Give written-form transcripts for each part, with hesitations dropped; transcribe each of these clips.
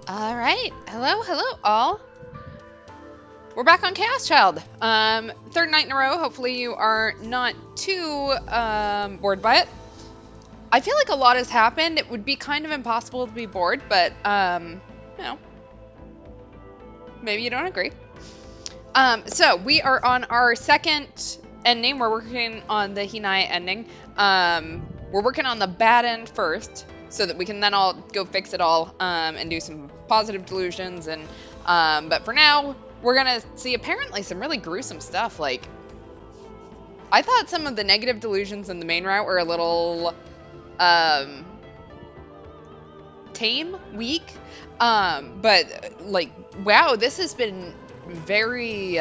All right. Hello, all. We're back on Chaos Child. Third night in a row. Hopefully, you are not too bored by it. I feel like a lot has happened. It would be kind of impossible to be bored, but you know, maybe you don't agree. So we are on our second ending. We're working on the Hinae ending. We're working on the bad end first, so that we can then all go fix it all and do some positive delusions. And but for now, we're gonna see apparently some really gruesome stuff. Like I thought some of the negative delusions in the main route were a little um, tame, weak. But like wow, this has been very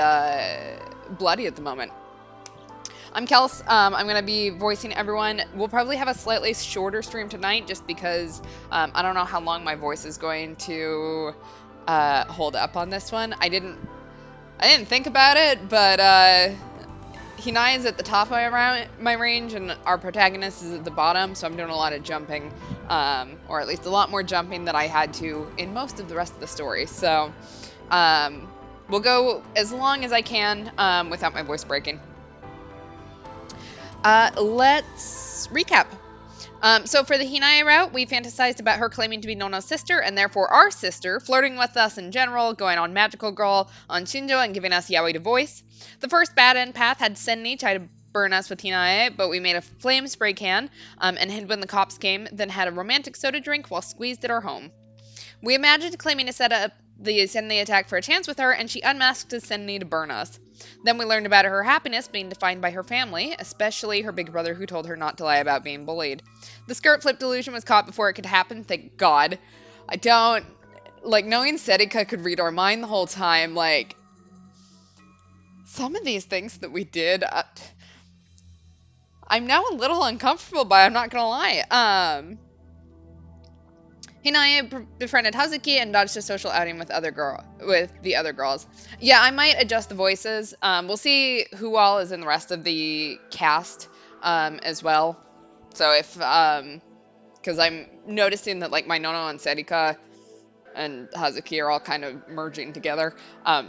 bloody at the moment. I'm Kels. I'm going to be voicing everyone. We'll probably have a slightly shorter stream tonight just because I don't know how long my voice is going to hold up on this one. I didn't think about it, but Hinae is at the top of my range and our protagonist is at the bottom, so I'm doing a lot of jumping, or at least a lot more jumping than I had to in most of the rest of the story. So we'll go as long as I can without my voice breaking. Let's recap. So for the Hinae route, we fantasized about her claiming to be Nono's sister, and therefore our sister, flirting with us in general, going on Magical Girl on Shinjo, and giving us yaoi to voice. The first bad end path had Senni try to burn us with Hinae, but we made a flame spray can, and hid when the cops came, then had a romantic soda drink while squeezed at our home. We imagined claiming to set up the Senni attack for a chance with her, and she unmasked as Senni to burn us. Then we learned about her happiness being defined by her family, especially her big brother who told her not to lie about being bullied. The skirt flip delusion was caught before it could happen, thank God. I don't... Like, knowing Serika could read our mind the whole time, like... Some of these things that we did... I'm now a little uncomfortable by, I'm not gonna lie. Hinae befriended Hazuki and dodged a social outing with the other girls. Yeah, I might adjust the voices. We'll see who all is in the rest of the cast as well. So if because I'm noticing that like my Nono and Serika and Hazuki are all kind of merging together.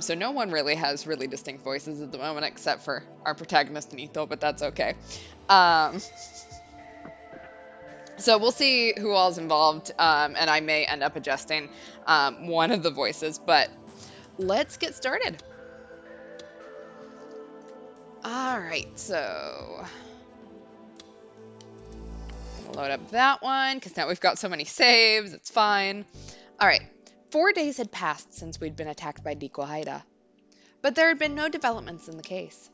So no one really has really distinct voices at the moment except for our protagonist Nito, but that's okay. So we'll see who all's involved, and I may end up adjusting one of the voices, but let's get started. All right, so I'll load up that one because now we've got so many saves. It's fine. All right, 4 days had passed since we'd been attacked by Diko Haida, but there had been no developments in the case.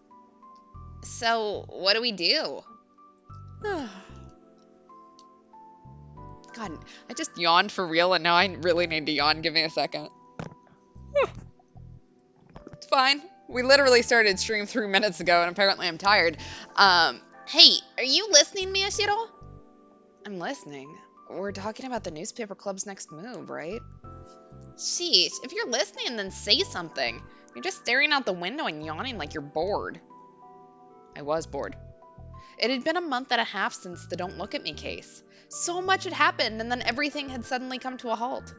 So what do we do? God, I just yawned for real, and now I really need to yawn. Give me a second. It's fine. We literally started stream 3 minutes ago, and apparently I'm tired. Hey, are you listening, Miyashiro? I'm listening. We're talking about the newspaper club's next move, right? Sheesh, if you're listening, then say something. You're just staring out the window and yawning like you're bored. I was bored. It had been a month and a half since the Don't Look at Me case. So much had happened, and then everything had suddenly come to a halt.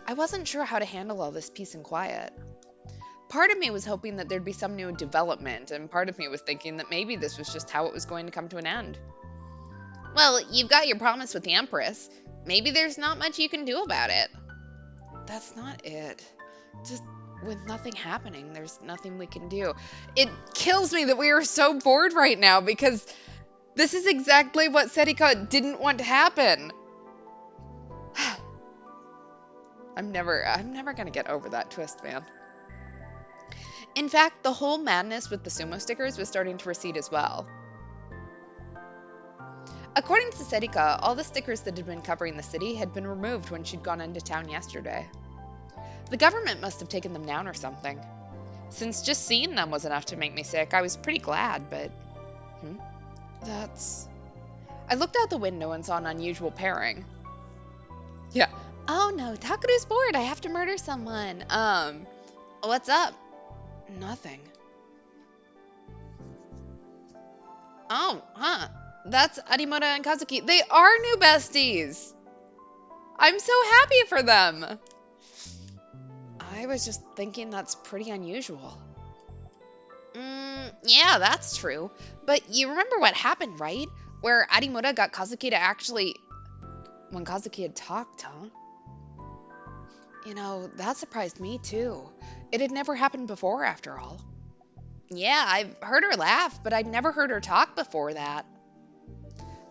I wasn't sure how to handle all this peace and quiet. Part of me was hoping that there'd be some new development, and part of me was thinking that maybe this was just how it was going to come to an end. Well, you've got your promise with the Empress. Maybe there's not much you can do about it. That's not it. Just with nothing happening, there's nothing we can do. It kills me that we are so bored right now because this is exactly what Serika didn't want to happen. I'm never gonna get over that twist, man. In fact, the whole madness with the sumo stickers was starting to recede as well. According to Serika, all the stickers that had been covering the city had been removed when she'd gone into town yesterday. The government must have taken them down or something. Since just seeing them was enough to make me sick, I was pretty glad, but... That's... I looked out the window and saw an unusual pairing. Yeah. Oh no, Takuru's bored. I have to murder someone. What's up? Nothing. Oh, huh. That's Arimura and Kazuki. They are new besties. I'm so happy for them. I was just thinking that's pretty unusual. Yeah, that's true. But you remember what happened, right? Where Arimura got Kazuki to actually. When Kazuki had talked, huh? That surprised me too. It had never happened before, after all. Yeah, I've heard her laugh, but I'd never heard her talk before that.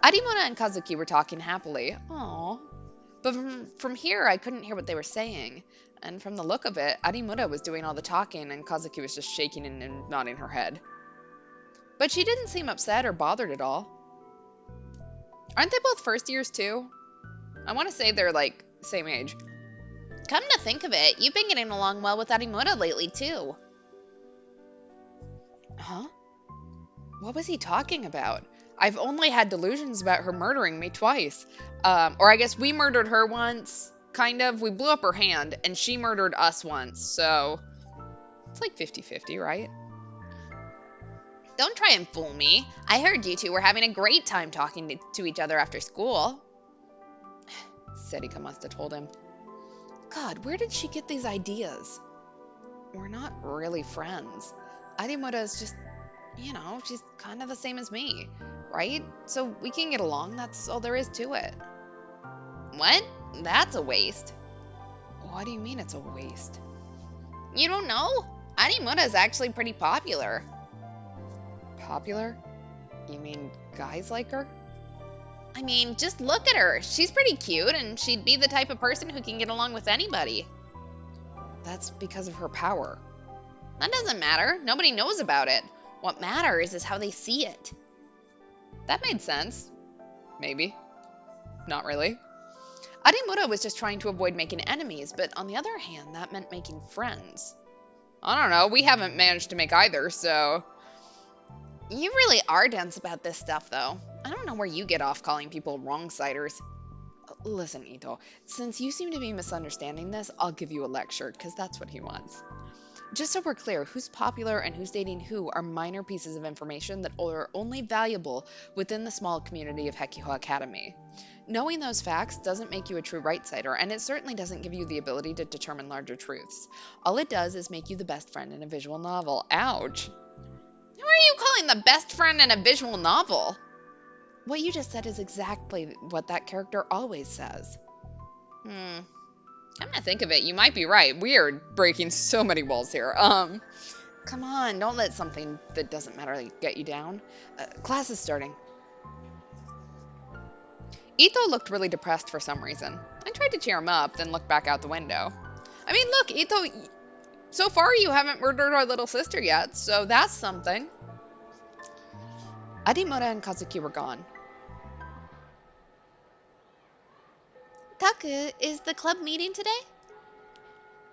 Arimura and Kazuki were talking happily. Aww. But from here, I couldn't hear what they were saying. And from the look of it, Arimura was doing all the talking, and Kazuki was just shaking and nodding her head. But she didn't seem upset or bothered at all. Aren't they both first years too? I want to say they're like same age. Come to think of it, you've been getting along well with Arimura lately too. Huh? What was he talking about? I've only had delusions about her murdering me twice. Or I guess we murdered her once, kind of. We blew up her hand, and she murdered us once, so it's like 50-50, right? Don't try and fool me. I heard you two were having a great time talking to each other after school. Serika must have told him. God, where did she get these ideas? We're not really friends. Arimura is just, she's kind of the same as me, right? So we can get along, that's all there is to it. What? That's a waste. What do you mean it's a waste? You don't know? Arimura is actually pretty popular. Popular? You mean guys like her? I mean, just look at her. She's pretty cute, and she'd be the type of person who can get along with anybody. That's because of her power. That doesn't matter. Nobody knows about it. What matters is how they see it. That made sense. Maybe. Not really. Arimura was just trying to avoid making enemies, but on the other hand, that meant making friends. I don't know. We haven't managed to make either, so... You really are dense about this stuff, though. I don't know where you get off calling people wrong-siders. Listen, Ito, since you seem to be misunderstanding this, I'll give you a lecture, because that's what he wants. Just so we're clear, who's popular and who's dating who are minor pieces of information that are only valuable within the small community of Hekiho Academy. Knowing those facts doesn't make you a true right-sider, and it certainly doesn't give you the ability to determine larger truths. All it does is make you the best friend in a visual novel. Ouch! Who are you calling the best friend in a visual novel? What you just said is exactly what that character always says. Come to think of it, you might be right. We are breaking so many walls here. Come on, don't let something that doesn't matter get you down. Class is starting. Ito looked really depressed for some reason. I tried to cheer him up, then looked back out the window. I mean, look, Ito, so far you haven't murdered our little sister yet, so that's something. Arimura and Kazuki were gone. Taku, is the club meeting today?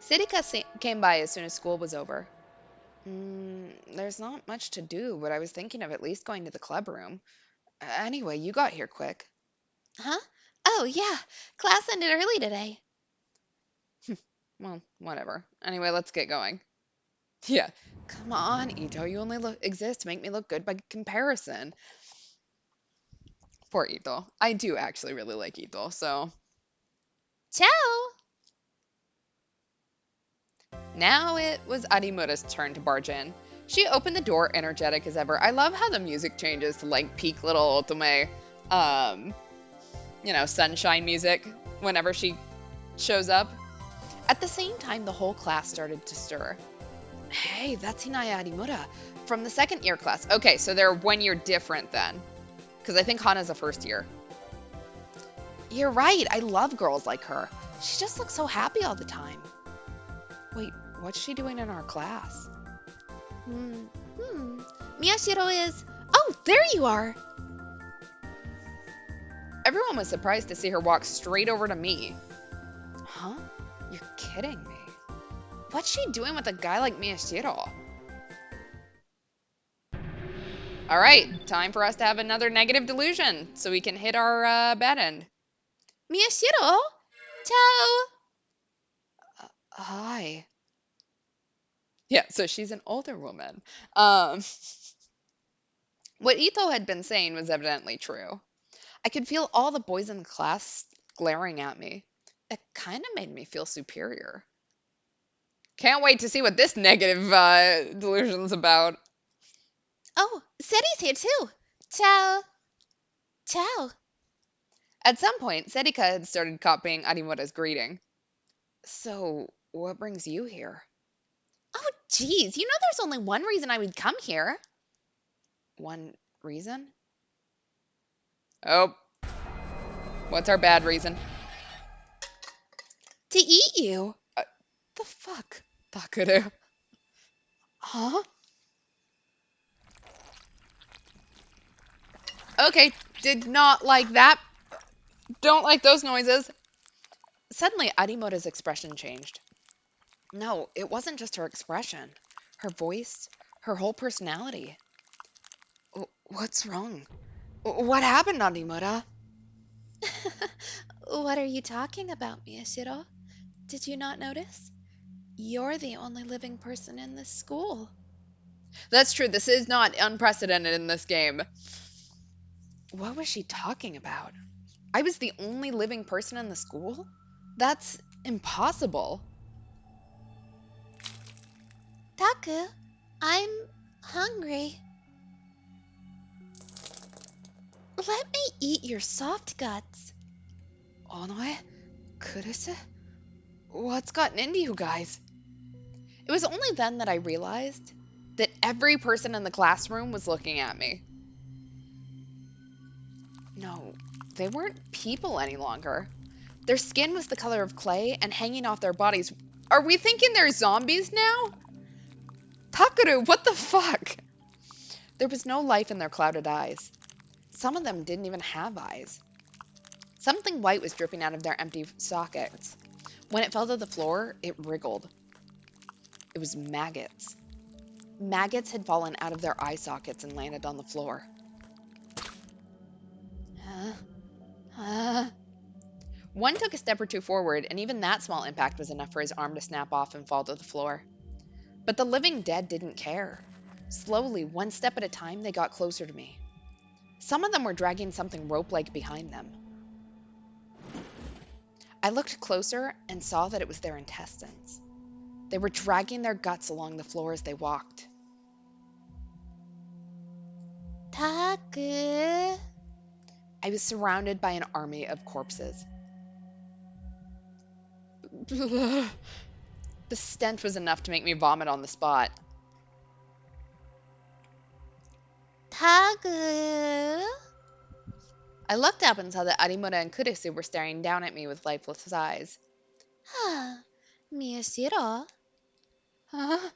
Sirika came by as soon as school was over. There's not much to do, but I was thinking of at least going to the club room. Anyway, you got here quick. Huh? Oh, yeah. Class ended early today. Well, whatever. Anyway, let's get going. Yeah. Come on, Ito. You only exist to make me look good by comparison. Poor Ito. I do actually really like Ito, so. Ciao! Now it was Arimura's turn to barge in. She opened the door, energetic as ever. I love how the music changes to like peak little otome, sunshine music whenever she shows up. At the same time, the whole class started to stir. Hey, that's Hinae Arimura from the second year class. Okay, so they're 1 year different then. Because I think Hana's a first year. You're right. I love girls like her. She just looks so happy all the time. Wait, what's she doing in our class? Miyashiro is... Oh, there you are! Everyone was surprised to see her walk straight over to me. Huh? You're kidding me. What's she doing with a guy like Miyashiro? Alright, time for us to have another negative delusion, so we can hit our bad end. Miyashiro? Ciao! Hi. Yeah, so she's an older woman. What Ito had been saying was evidently true. I could feel all the boys in the class glaring at me. It kind of made me feel superior. Can't wait to see what this negative delusion's about. Oh, Seti's here too. Ciao. Ciao. At some point, Sedika had started copying Arimura's greeting. So, what brings you here? Oh, geez. You know there's only one reason I would come here. One reason? Oh, what's our bad reason? To eat you. The fuck? Takuru. Huh? Okay, did not like that. Don't like those noises. Suddenly, Arimura's expression changed. No, it wasn't just her expression. Her voice, her whole personality. What's wrong? What happened, Arimura? What are you talking about, Miyashiro? Did you not notice? You're the only living person in this school. That's true. This is not unprecedented in this game. What was she talking about? I was the only living person in the school? That's impossible. Taku, I'm hungry. Let me eat your soft guts. Onoe? Kurusu? What's gotten into you guys? It was only then that I realized that every person in the classroom was looking at me. No, they weren't people any longer. Their skin was the color of clay and hanging off their bodies. Are we thinking they're zombies now? Takuru, what the fuck? There was no life in their clouded eyes. Some of them didn't even have eyes. Something white was dripping out of their empty sockets. When it fell to the floor, it wriggled. It was maggots. Maggots had fallen out of their eye sockets and landed on the floor. One took a step or two forward, and even that small impact was enough for his arm to snap off and fall to the floor. But the living dead didn't care. Slowly, one step at a time, they got closer to me. Some of them were dragging something rope-like behind them. I looked closer and saw that it was their intestines. They were dragging their guts along the floor as they walked. Taku. I was surrounded by an army of corpses. The stench was enough to make me vomit on the spot. Taku. I looked up and saw that Arimura and Kurisu were staring down at me with lifeless eyes. Miyashiro. Huh?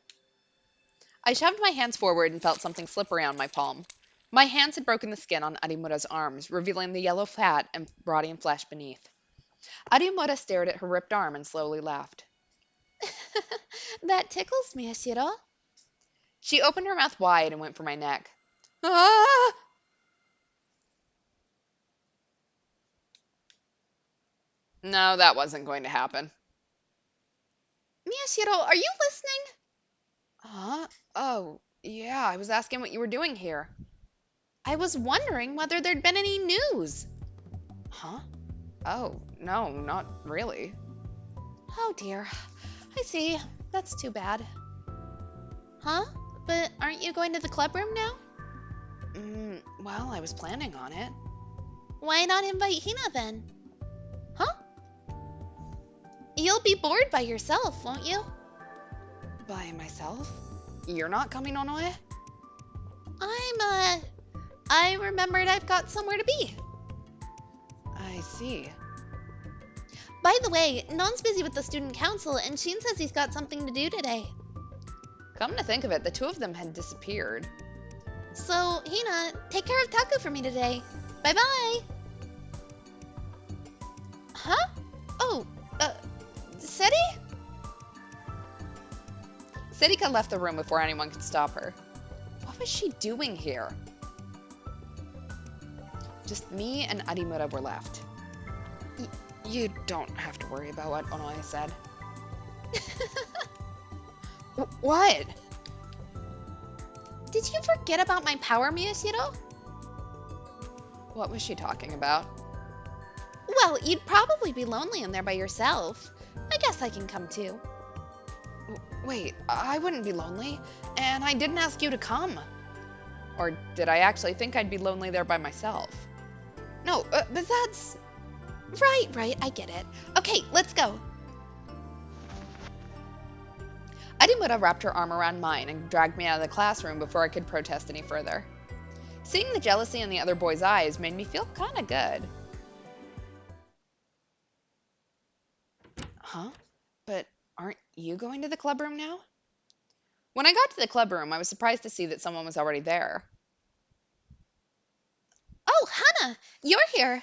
I shoved my hands forward and felt something slippery on my palm. My hands had broken the skin on Arimura's arms, revealing the yellow fat and rotting flesh beneath. Arimura stared at her ripped arm and slowly laughed. That tickles, Miyashiro. She opened her mouth wide and went for my neck. Ah! No, that wasn't going to happen. Miyashiro, are you listening? Huh? Oh, yeah, I was asking what you were doing here. I was wondering whether there'd been any news. Huh? Oh, no, not really. Oh dear. I see. That's too bad. Huh? But aren't you going to the club room now? Well, I was planning on it. Why not invite Hina then? Huh? You'll be bored by yourself, won't you? By myself? You're not coming, Onoe? I remembered I've got somewhere to be. I see. By the way, Non's busy with the student council, and Sheen says he's got something to do today. Come to think of it, the two of them had disappeared. So, Hina, take care of Taku for me today. Bye-bye. Huh? Oh, Seti? Sedika left the room before anyone could stop her. What was she doing here? Just me and Arimura were left. You don't have to worry about what Onoe said. What? Did you forget about my power, Miyashiro? What was she talking about? Well, you'd probably be lonely in there by yourself. I guess I can come too. Wait, I wouldn't be lonely, and I didn't ask you to come. Or did I actually think I'd be lonely there by myself? No, but that's... Right, I get it. Okay, let's go. Adimura wrapped her arm around mine and dragged me out of the classroom before I could protest any further. Seeing the jealousy in the other boys' eyes made me feel kinda good. Huh? But aren't you going to the clubroom now? When I got to the clubroom, I was surprised to see that someone was already there. Oh, Hannah, you're here.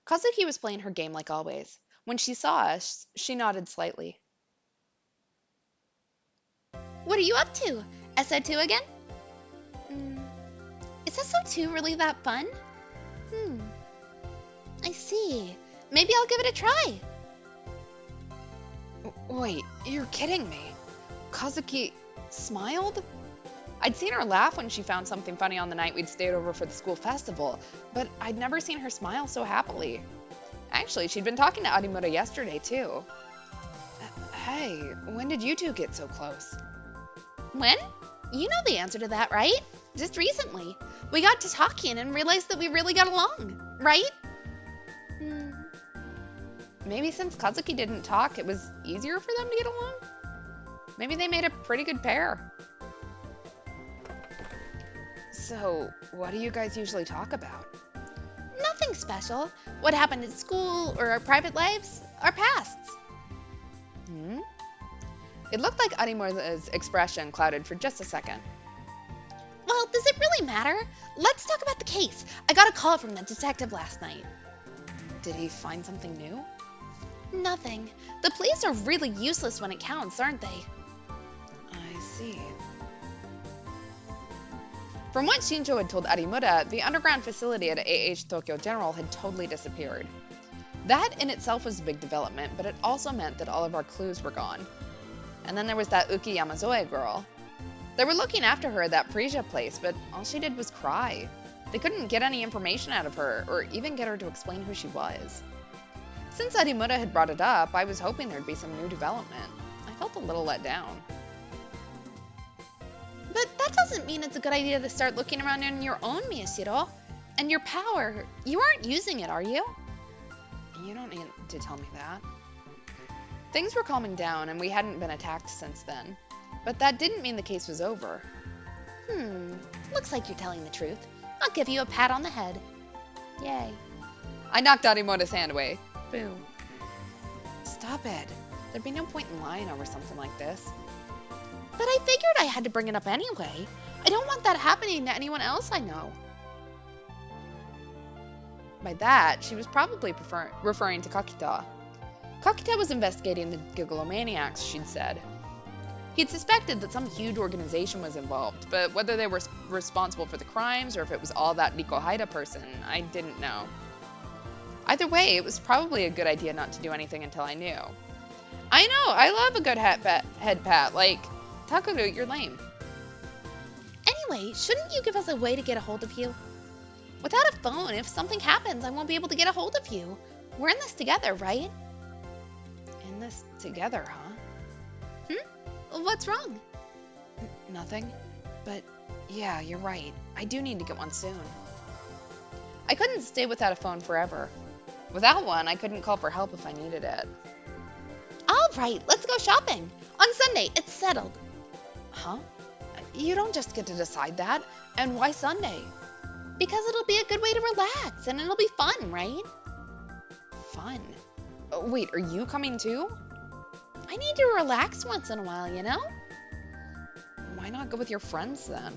Kazuki was playing her game like always. When she saw us, she nodded slightly. What are you up to? SO2 again? Mm, is SO2 really that fun? Hmm, I see. Maybe I'll give it a try. Wait, you're kidding me. Kazuki smiled? I'd seen her laugh when she found something funny on the night we'd stayed over for the school festival, but I'd never seen her smile so happily. Actually, she'd been talking to Adimura yesterday, too. Hey, when did you two get so close? When? You know the answer to that, right? Just recently. We got to talking and realized that we really got along, right? Hmm. Maybe since Kazuki didn't talk, it was easier for them to get along? Maybe they made a pretty good pair. So, what do you guys usually talk about? Nothing special. What happened at school or our private lives? Our pasts. Hmm? It looked like Adimura's expression clouded for just a second. Well, does it really matter? Let's talk about the case. I got a call from the detective last night. Did he find something new? Nothing. The police are really useless when it counts, aren't they? I see. From what Shinjo had told Adimura, the underground facility at AH Tokyo General had totally disappeared. That in itself was a big development, but it also meant that all of our clues were gone. And then there was that Uki Yamazoe girl. They were looking after her at that Frisia place, but all she did was cry. They couldn't get any information out of her, or even get her to explain who she was. Since Adimura had brought it up, I was hoping there'd be some new development. I felt a little let down. But that doesn't mean it's a good idea to start looking around in your own Miyashiro. And your power, you aren't using it, are you? You don't need to tell me that. Things were calming down, and we hadn't been attacked since then. But that didn't mean the case was over. Looks like you're telling the truth. I'll give you a pat on the head. Yay. I knocked Adimura's hand away. Boom. Stop it. There'd be no point in lying over something like this. But I figured I had to bring it up anyway. I don't want that happening to anyone else I know. By that, she was probably referring to Kakita. Kakita was investigating the Gigglomaniacs, she'd said. He'd suspected that some huge organization was involved, but whether they were responsible for the crimes or if it was all that Riko Haida person, I didn't know. Either way, it was probably a good idea not to do anything until I knew. I know, I love a good head pat, like, Takuru, you're lame. Anyway, shouldn't you give us a way to get a hold of you? Without a phone, if something happens, I won't be able to get a hold of you. We're in this together, right? In this together, huh? What's wrong? Nothing. But yeah, you're right. I do need to get one soon. I couldn't stay without a phone forever. Without one, I couldn't call for help if I needed it. All right, let's go shopping. On Sunday, it's settled. Huh? You don't just get to decide that. And why Sunday? Because it'll be a good way to relax, and it'll be fun, right? Fun? Wait, are you coming too? I need to relax once in a while, you know? Why not go with your friends then?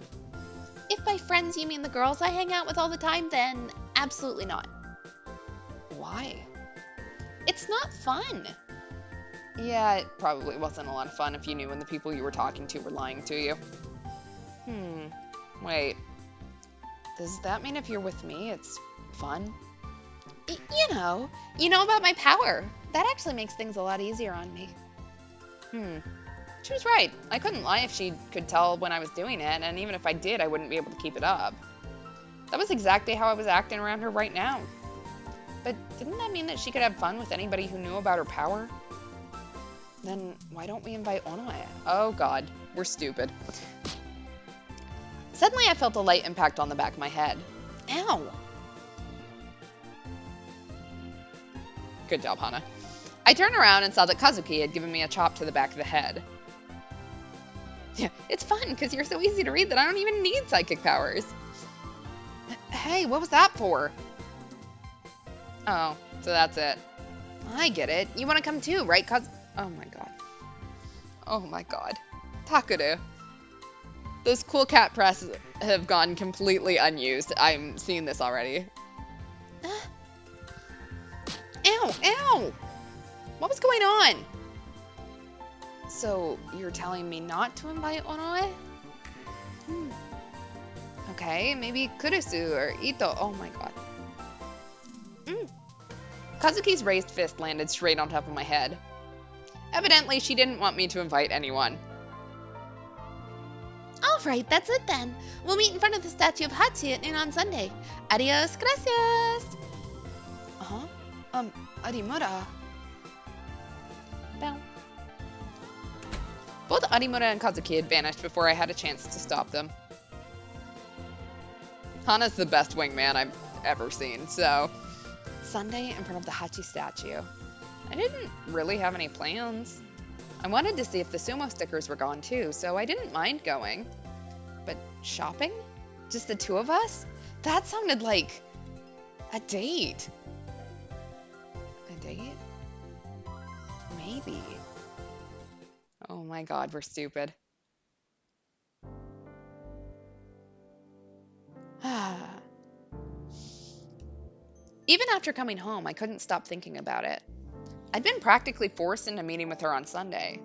If by friends you mean the girls I hang out with all the time, then absolutely not. Why? It's not fun. Yeah, it probably wasn't a lot of fun if you knew when the people you were talking to were lying to you. Wait. Does that mean if you're with me, it's fun? You know about my power. That actually makes things a lot easier on me. She was right. I couldn't lie if she could tell when I was doing it, and even if I did, I wouldn't be able to keep it up. That was exactly how I was acting around her right now. But didn't that mean that she could have fun with anybody who knew about her power? Then why don't we invite Onoe? Oh god, we're stupid. Suddenly I felt a light impact on the back of my head. Ow! Good job, Hana. I turned around and saw that Kazuki had given me a chop to the back of the head. Yeah, it's fun because you're so easy to read that I don't even need psychic powers. Hey, what was that for? Oh, so that's it. I get it. You want to come too, right, Oh my god. Oh my god. Takuru. Those cool cat press have gone completely unused. I'm seeing this already. Ow, ow! What was going on? So, you're telling me not to invite Onoe? Okay, maybe Kurisu or Ito. Oh my god. Kazuki's raised fist landed straight on top of my head. Evidently, she didn't want me to invite anyone. All right, that's it then. We'll meet in front of the statue of Hachi at noon on Sunday. Adios, gracias. Uh-huh. Arimura. Bow. Both Arimura and Kazuki had vanished before I had a chance to stop them. Hana's the best wingman I've ever seen, so... Sunday in front of the Hachi statue. I didn't really have any plans. I wanted to see if the sumo stickers were gone too, so I didn't mind going. But shopping? Just the two of us? That sounded like... a date. A date? Maybe. Oh my god, we're stupid. Even after coming home, I couldn't stop thinking about it. I'd been practically forced into meeting with her on Sunday.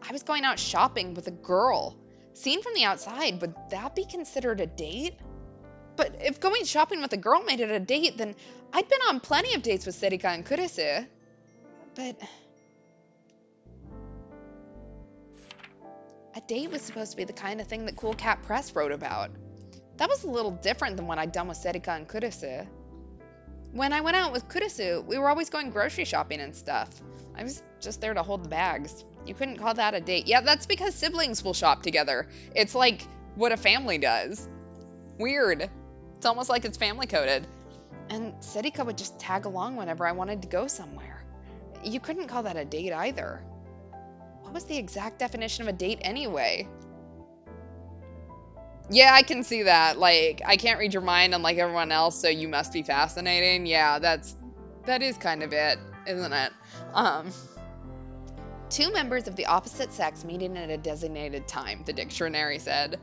I was going out shopping with a girl. Seen from the outside, would that be considered a date? But if going shopping with a girl made it a date, then I'd been on plenty of dates with Serika and Kurisu. But... a date was supposed to be the kind of thing that Cool Cat Press wrote about. That was a little different than what I'd done with Serika and Kurisu. When I went out with Kurisu, we were always going grocery shopping and stuff. I was just there to hold the bags. You couldn't call that a date. Yeah, that's because siblings will shop together. It's like what a family does. Weird. It's almost like it's family coded. And Serika would just tag along whenever I wanted to go somewhere. You couldn't call that a date either. What was the exact definition of a date anyway? Yeah, I can see that. Like, I can't read your mind unlike everyone else, so you must be fascinating. Yeah, that is kind of it, isn't it? Two members of the opposite sex meeting at a designated time, the dictionary said.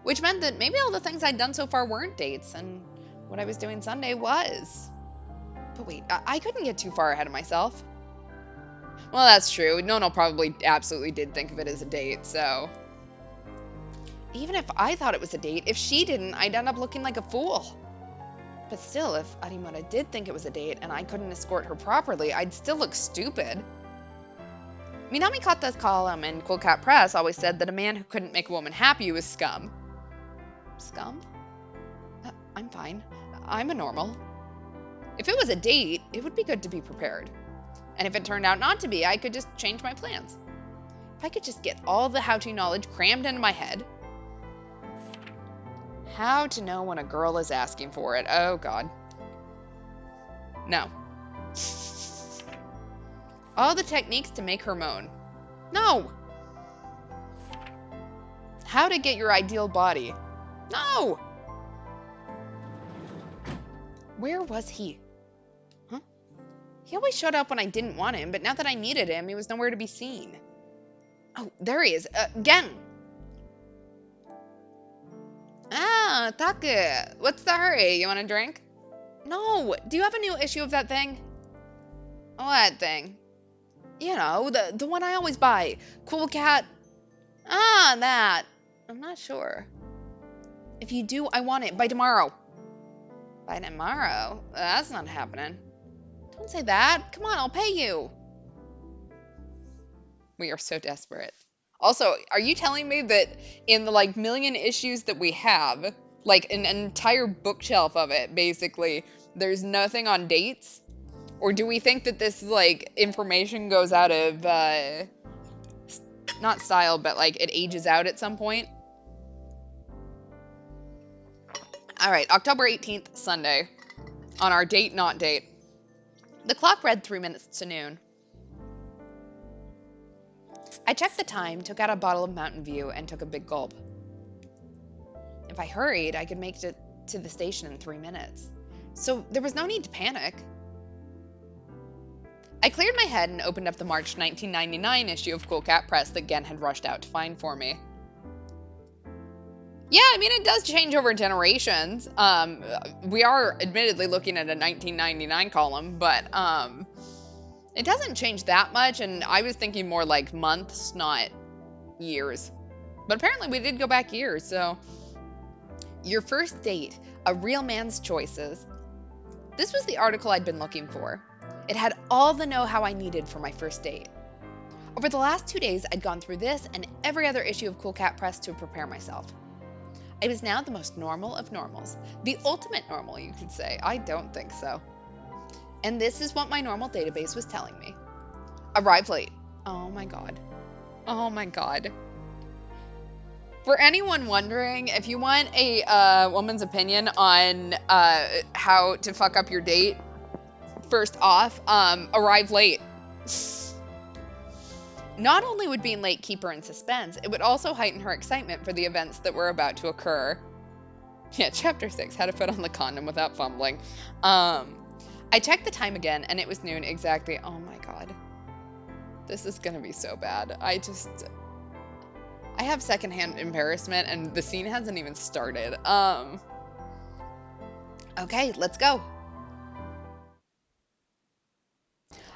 Which meant that maybe all the things I'd done so far weren't dates, and what I was doing Sunday was. But wait, I couldn't get too far ahead of myself. Well, that's true. Nono probably absolutely did think of it as a date, so... Even if I thought it was a date, if she didn't, I'd end up looking like a fool. But still, if Arimura did think it was a date and I couldn't escort her properly, I'd still look stupid. Minami Kata's column in Cool Cat Press always said that a man who couldn't make a woman happy was scum. Scum? I'm fine. I'm a normal. If it was a date, it would be good to be prepared. And if it turned out not to be, I could just change my plans. If I could just get all the how-to knowledge crammed into my head. How to know when a girl is asking for it. Oh, God. No. All the techniques to make her moan. No. How to get your ideal body. No. Where was he? Huh? He always showed up when I didn't want him, but now that I needed him, he was nowhere to be seen. Oh, there he is. Again. Ah, Taku. What's the hurry? You want a drink? No. Do you have a new issue of that thing? What thing? You know, the one I always buy. Cool Cat. Ah, that. I'm not sure. If you do, I want it by tomorrow. By tomorrow? That's not happening. Don't say that. Come on, I'll pay you. We are so desperate. Also, are you telling me that in the like million issues that we have, like an entire bookshelf of it, basically, there's nothing on dates Or do we think that this, like, information goes out of, not style, but, like, it ages out at some point? All right, October 18th, Sunday, on our date, not date. The clock read 3 minutes to noon. I checked the time, took out a bottle of Mountain View, and took a big gulp. If I hurried, I could make it to the station in 3 minutes. So there was no need to panic. I cleared my head and opened up the March 1999 issue of Cool Cat Press that Gen had rushed out to find for me. Yeah, I mean, it does change over generations. We are admittedly looking at a 1999 column, but it doesn't change that much, and I was thinking more like months, not years. But apparently we did go back years, so... Your first date, a real man's choices. This was the article I'd been looking for. It had all the know-how I needed for my first date. Over the last 2 days, I'd gone through this and every other issue of Cool Cat Press to prepare myself. I was now the most normal of normals. The ultimate normal, you could say. I don't think so. And this is what my normal database was telling me. Arrive late. Oh my god. Oh my god. For anyone wondering, if you want a woman's opinion on how to fuck up your date, first off, arrive late. Not only would being late keep her in suspense, it would also heighten her excitement for the events that were about to occur. Yeah, Chapter 6, how to put on the condom without fumbling. I checked the time again, and it was noon exactly. Oh my god. This is gonna be so bad. I have secondhand embarrassment, and the scene hasn't even started. Okay, let's go.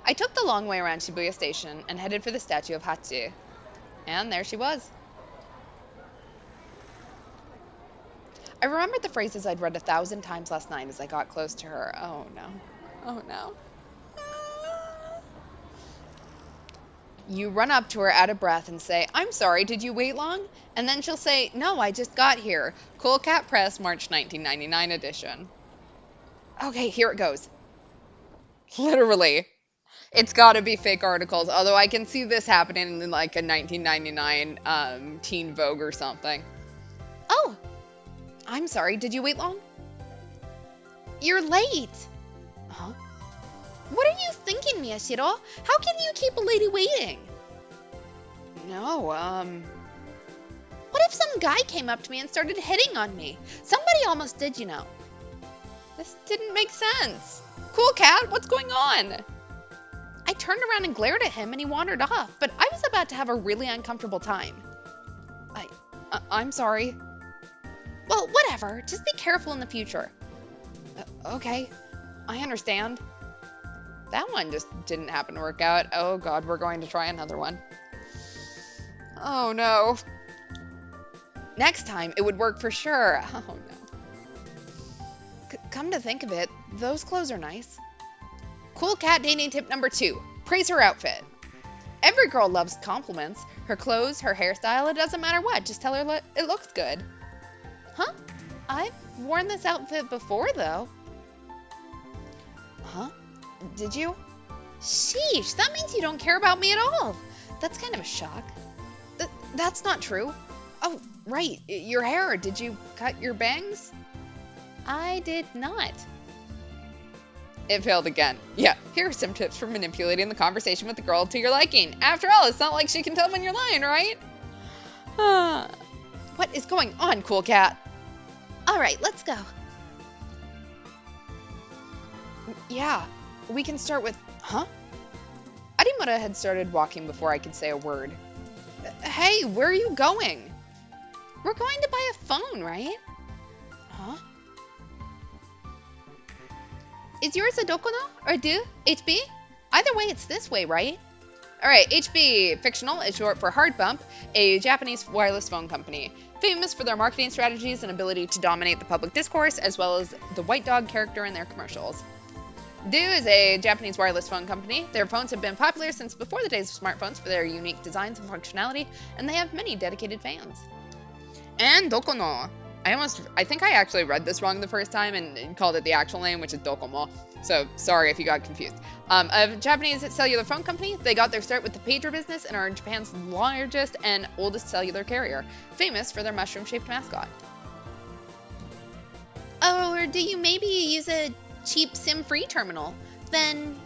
I took the long way around Shibuya Station and headed for the statue of Hachi. And there she was. I remembered the phrases I'd read 1,000 times last night as I got close to her. Oh no. Oh no. You run up to her out of breath and say, "I'm sorry, did you wait long?" And then she'll say, "No, I just got here. Cool Cat Press, March 1999 edition." Okay, here it goes. Literally. It's gotta be fake articles, although I can see this happening in like a 1999 Teen Vogue or something. Oh, I'm sorry, did you wait long? You're late. Huh? What are you thinking, Miyashiro? How can you keep a lady waiting? No, What if some guy came up to me and started hitting on me? Somebody almost did, you know. This didn't make sense. Cool Cat, what's going on? I turned around and glared at him and he wandered off, but I was about to have a really uncomfortable time. I'm sorry. Well, whatever. Just be careful in the future. Okay, I understand. That one just didn't happen to work out. Oh god, we're going to try another one. Oh no. Next time, it would work for sure. Oh no. Come to think of it, those clothes are nice. Cool Cat dating tip number 2. Praise her outfit. Every girl loves compliments. Her clothes, her hairstyle, it doesn't matter what. Just tell her it looks good. Huh? I've worn this outfit before, though. Huh? Did you? Sheesh, that means you don't care about me at all. That's kind of a shock. That's not true. Oh, right, your hair. Did you cut your bangs? I did not. It failed again. Yeah, here are some tips for manipulating the conversation with the girl to your liking. After all, it's not like she can tell when you're lying, right? What is going on, Cool Cat? All right, let's go. Yeah, we can start with, huh? Arimura had started walking before I could say a word. Hey, where are you going? We're going to buy a phone, right? Huh? Is yours a Dokono or do? HB? Either way, it's this way, right? Alright, HB Fictional is short for Hard Bump, a Japanese wireless phone company. Famous for their marketing strategies and ability to dominate the public discourse, as well as the white dog character in their commercials. Do is a Japanese wireless phone company. Their phones have been popular since before the days of smartphones for their unique designs and functionality, and they have many dedicated fans. And Dokono, I think I actually read this wrong the first time and called it the actual name, which is Docomo. So sorry if you got confused. A Japanese cellular phone company. They got their start with the pager business and are Japan's largest and oldest cellular carrier, famous for their mushroom-shaped mascot. Or do you maybe use a cheap SIM-free terminal? Then,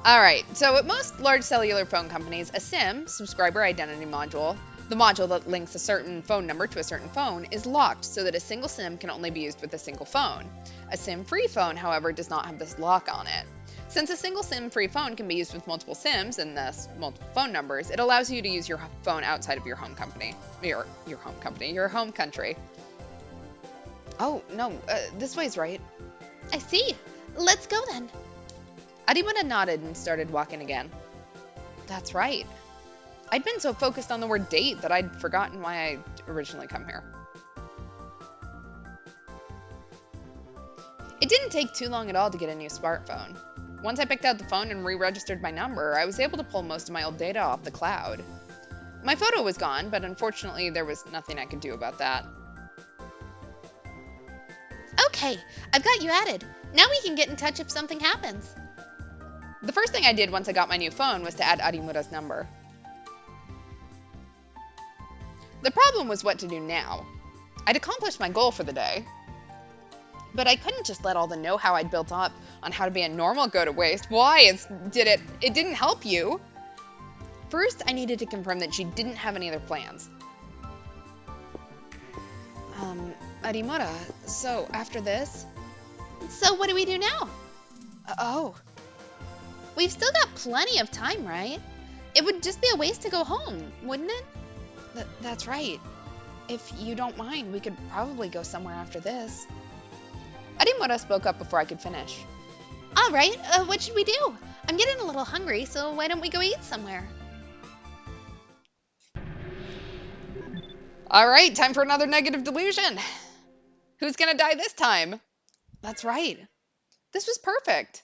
All right, so at most large cellular phone companies, a SIM, subscriber identity module, the module that links a certain phone number to a certain phone, is locked so that a single SIM can only be used with a single phone. A SIM-free phone, however, does not have this lock on it. Since a single SIM-free phone can be used with multiple SIMs and thus multiple phone numbers, it allows you to use your phone outside of your home company. Your home country. Oh, no, this way's right. I see. Let's go then. Arimura nodded and started walking again. That's right. I'd been so focused on the word date that I'd forgotten why I'd originally come here. It didn't take too long at all to get a new smartphone. Once I picked out the phone and re-registered my number, I was able to pull most of my old data off the cloud. My photo was gone, but unfortunately there was nothing I could do about that. Okay, I've got you added. Now we can get in touch if something happens. The first thing I did once I got my new phone was to add Arimura's number. The problem was what to do now. I'd accomplished my goal for the day, but I couldn't just let all the know-how I'd built up on how to be a normal go to waste. Why? It didn't help you. First, I needed to confirm that she didn't have any other plans. Arimura, so after this? So what do we do now? Oh. We've still got plenty of time, right? It would just be a waste to go home, wouldn't it? That's right. If you don't mind, we could probably go somewhere after this. Arimura spoke up before I could finish. All right, what should we do? I'm getting a little hungry, so why don't we go eat somewhere? All right, time for another negative delusion. Who's gonna die this time? That's right. This was perfect.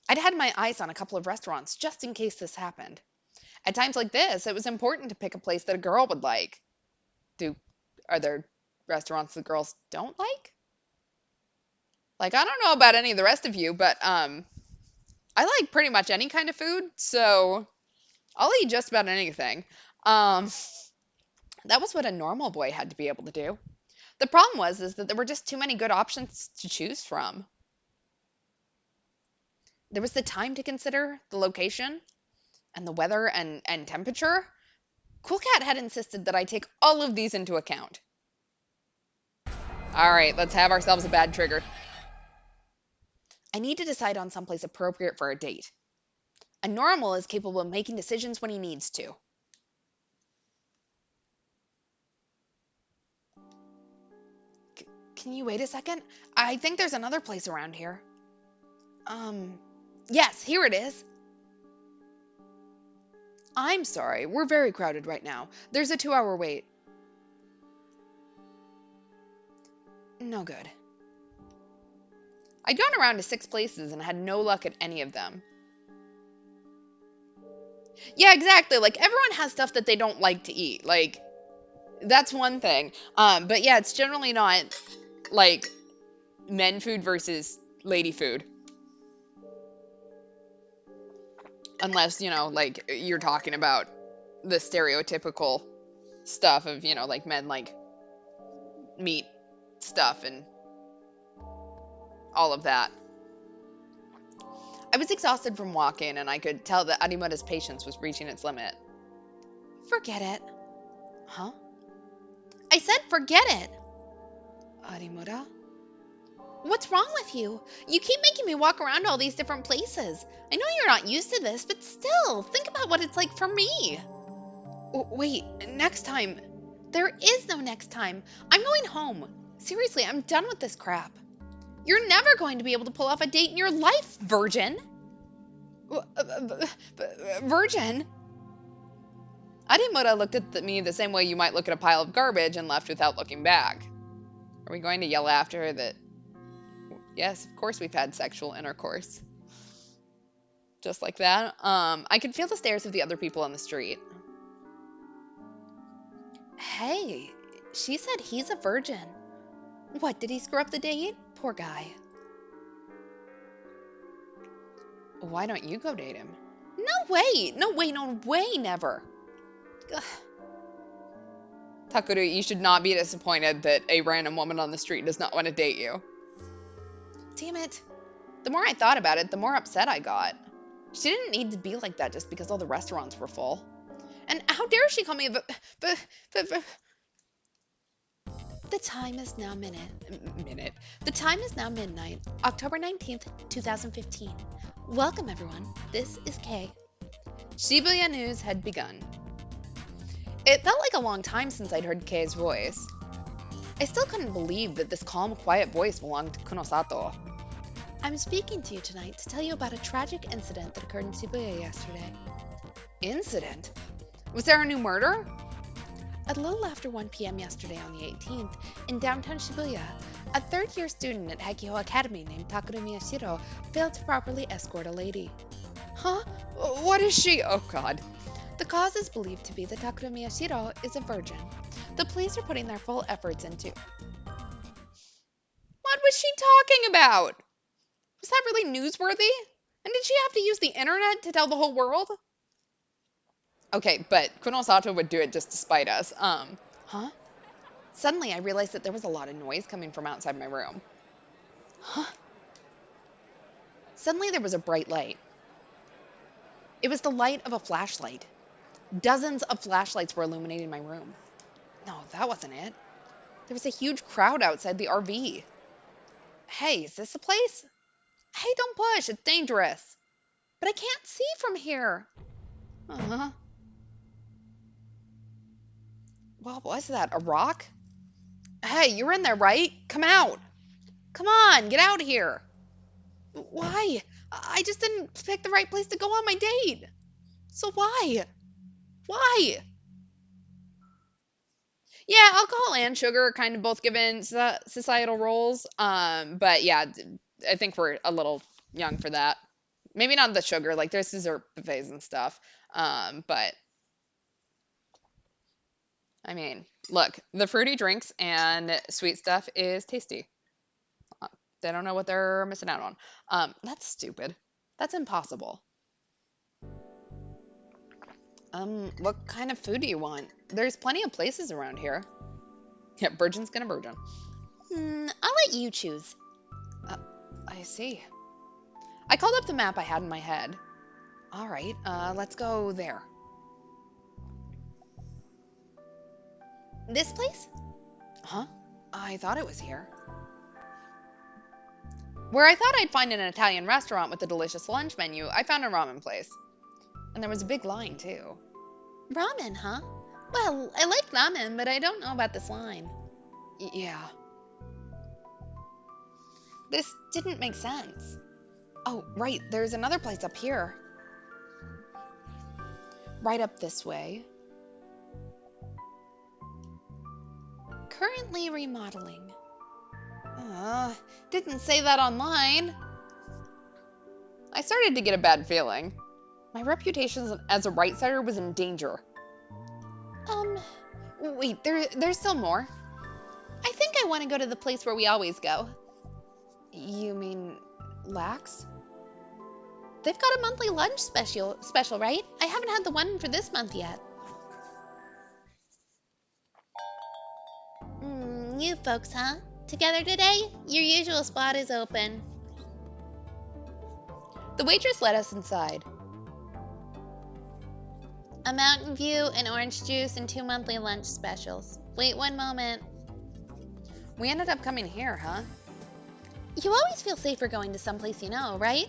I'd had my eyes on a couple of restaurants just in case this happened. At times like this, it was important to pick a place that a girl would like. Are there restaurants that girls don't like? Like, I don't know about any of the rest of you, but I like pretty much any kind of food, so I'll eat just about anything. That was what a normal boy had to be able to do. The problem is that there were just too many good options to choose from. There was the time to consider, the location, and the weather and temperature. Cool Cat had insisted that I take all of these into account. All right, let's have ourselves a bad trigger. I need to decide on someplace appropriate for a date. A normal is capable of making decisions when he needs to. Can you wait a second? I think there's another place around here. Yes, here it is. I'm sorry, we're very crowded right now. There's a 2-hour wait. No good. I'd gone around to 6 places and had no luck at any of them. Yeah, exactly. Like, everyone has stuff that they don't like to eat. Like, that's one thing. But yeah, it's generally not, like, men food versus lady food. Unless, like, you're talking about the stereotypical stuff of, like, men like meat stuff and all of that. I was exhausted from walking, and I could tell that Arimura's patience was reaching its limit. Forget it. Huh? I said forget it. Arimura? What's wrong with you? You keep making me walk around all these different places. I know you're not used to this, but still, think about what it's like for me. Wait, next time. There is no next time. I'm going home. Seriously, I'm done with this crap. You're never going to be able to pull off a date in your life, virgin. Virgin? Arimura looked at me the same way you might look at a pile of garbage and left without looking back. Are we going to yell after her that, yes, of course we've had sexual intercourse? Just like that. I could feel the stares of the other people on the street. Hey, She said he's a virgin. What, did he screw up the date? Poor guy. Why don't you go date him? No way! No way, no way, never. Ugh. Takuru, you should not be disappointed that a random woman on the street does not want to date you. Damn it. The more I thought about it, the more upset I got. She didn't need to be like that just because all the restaurants were full. And how dare she call me a The time is now The time is now midnight, October 19th, 2015. Welcome, everyone. This is Kay. Shibuya news had begun. It felt like a long time since I'd heard Kei's voice. I still couldn't believe that this calm, quiet voice belonged to Kunosato. I'm speaking to you tonight to tell you about a tragic incident that occurred in Shibuya yesterday. Incident? Was there a new murder? A little after 1 p.m. yesterday on the 18th, in downtown Shibuya, a third-year student at Hekiho Academy named Takuru Miyashiro failed to properly escort a lady. Huh? What is she? Oh, God. The cause is believed to be that Takuru Miyashiro is a virgin. The police are putting their full efforts into... What was she talking about? Was that really newsworthy? And did she have to use the internet to tell the whole world? Okay, but Kunosato would do it just to spite us. Huh? Suddenly, I realized that there was a lot of noise coming from outside my room. Huh? Suddenly, there was a bright light. It was the light of a flashlight. Dozens of flashlights were illuminating my room. No, that wasn't it. There was a huge crowd outside the RV. Hey, is this the place? Hey, don't push. It's dangerous. But I can't see from here. Uh-huh. What was that? A rock? Hey, you're in there, right? Come out. Come on, get out of here. Why? I just didn't pick the right place to go on my date. So why? Why? Yeah, alcohol and sugar are kind of both given societal roles. But yeah, I think we're a little young for that. Maybe not the sugar, like there's dessert buffets and stuff. But I mean, look, the fruity drinks and sweet stuff is tasty. They don't know what they're missing out on. That's stupid. That's impossible. What kind of food do you want? There's plenty of places around here. Yeah, virgin's gonna virgin. I'll let you choose. I see. I called up the map I had in my head. All right, let's go there. This place? Huh? I thought it was here. Where I thought I'd find an Italian restaurant with a delicious lunch menu, I found a ramen place. And there was a big line, too. Ramen, huh? Well, I like ramen, but I don't know about this line. Yeah. This didn't make sense. Oh, right, there's another place up here. Right up this way. Currently remodeling. Didn't say that online. I started to get a bad feeling. My reputation as a right-sider was in danger. Wait, there's still more. I think I want to go to the place where we always go. You mean Lax? They've got a monthly lunch special, right? I haven't had the one for this month yet. You folks, huh? Together today? Your usual spot is open. The waitress let us inside. A Mountain View, an orange juice, and 2 monthly lunch specials. Wait 1 moment. We ended up coming here, huh? You always feel safer going to someplace you know, right?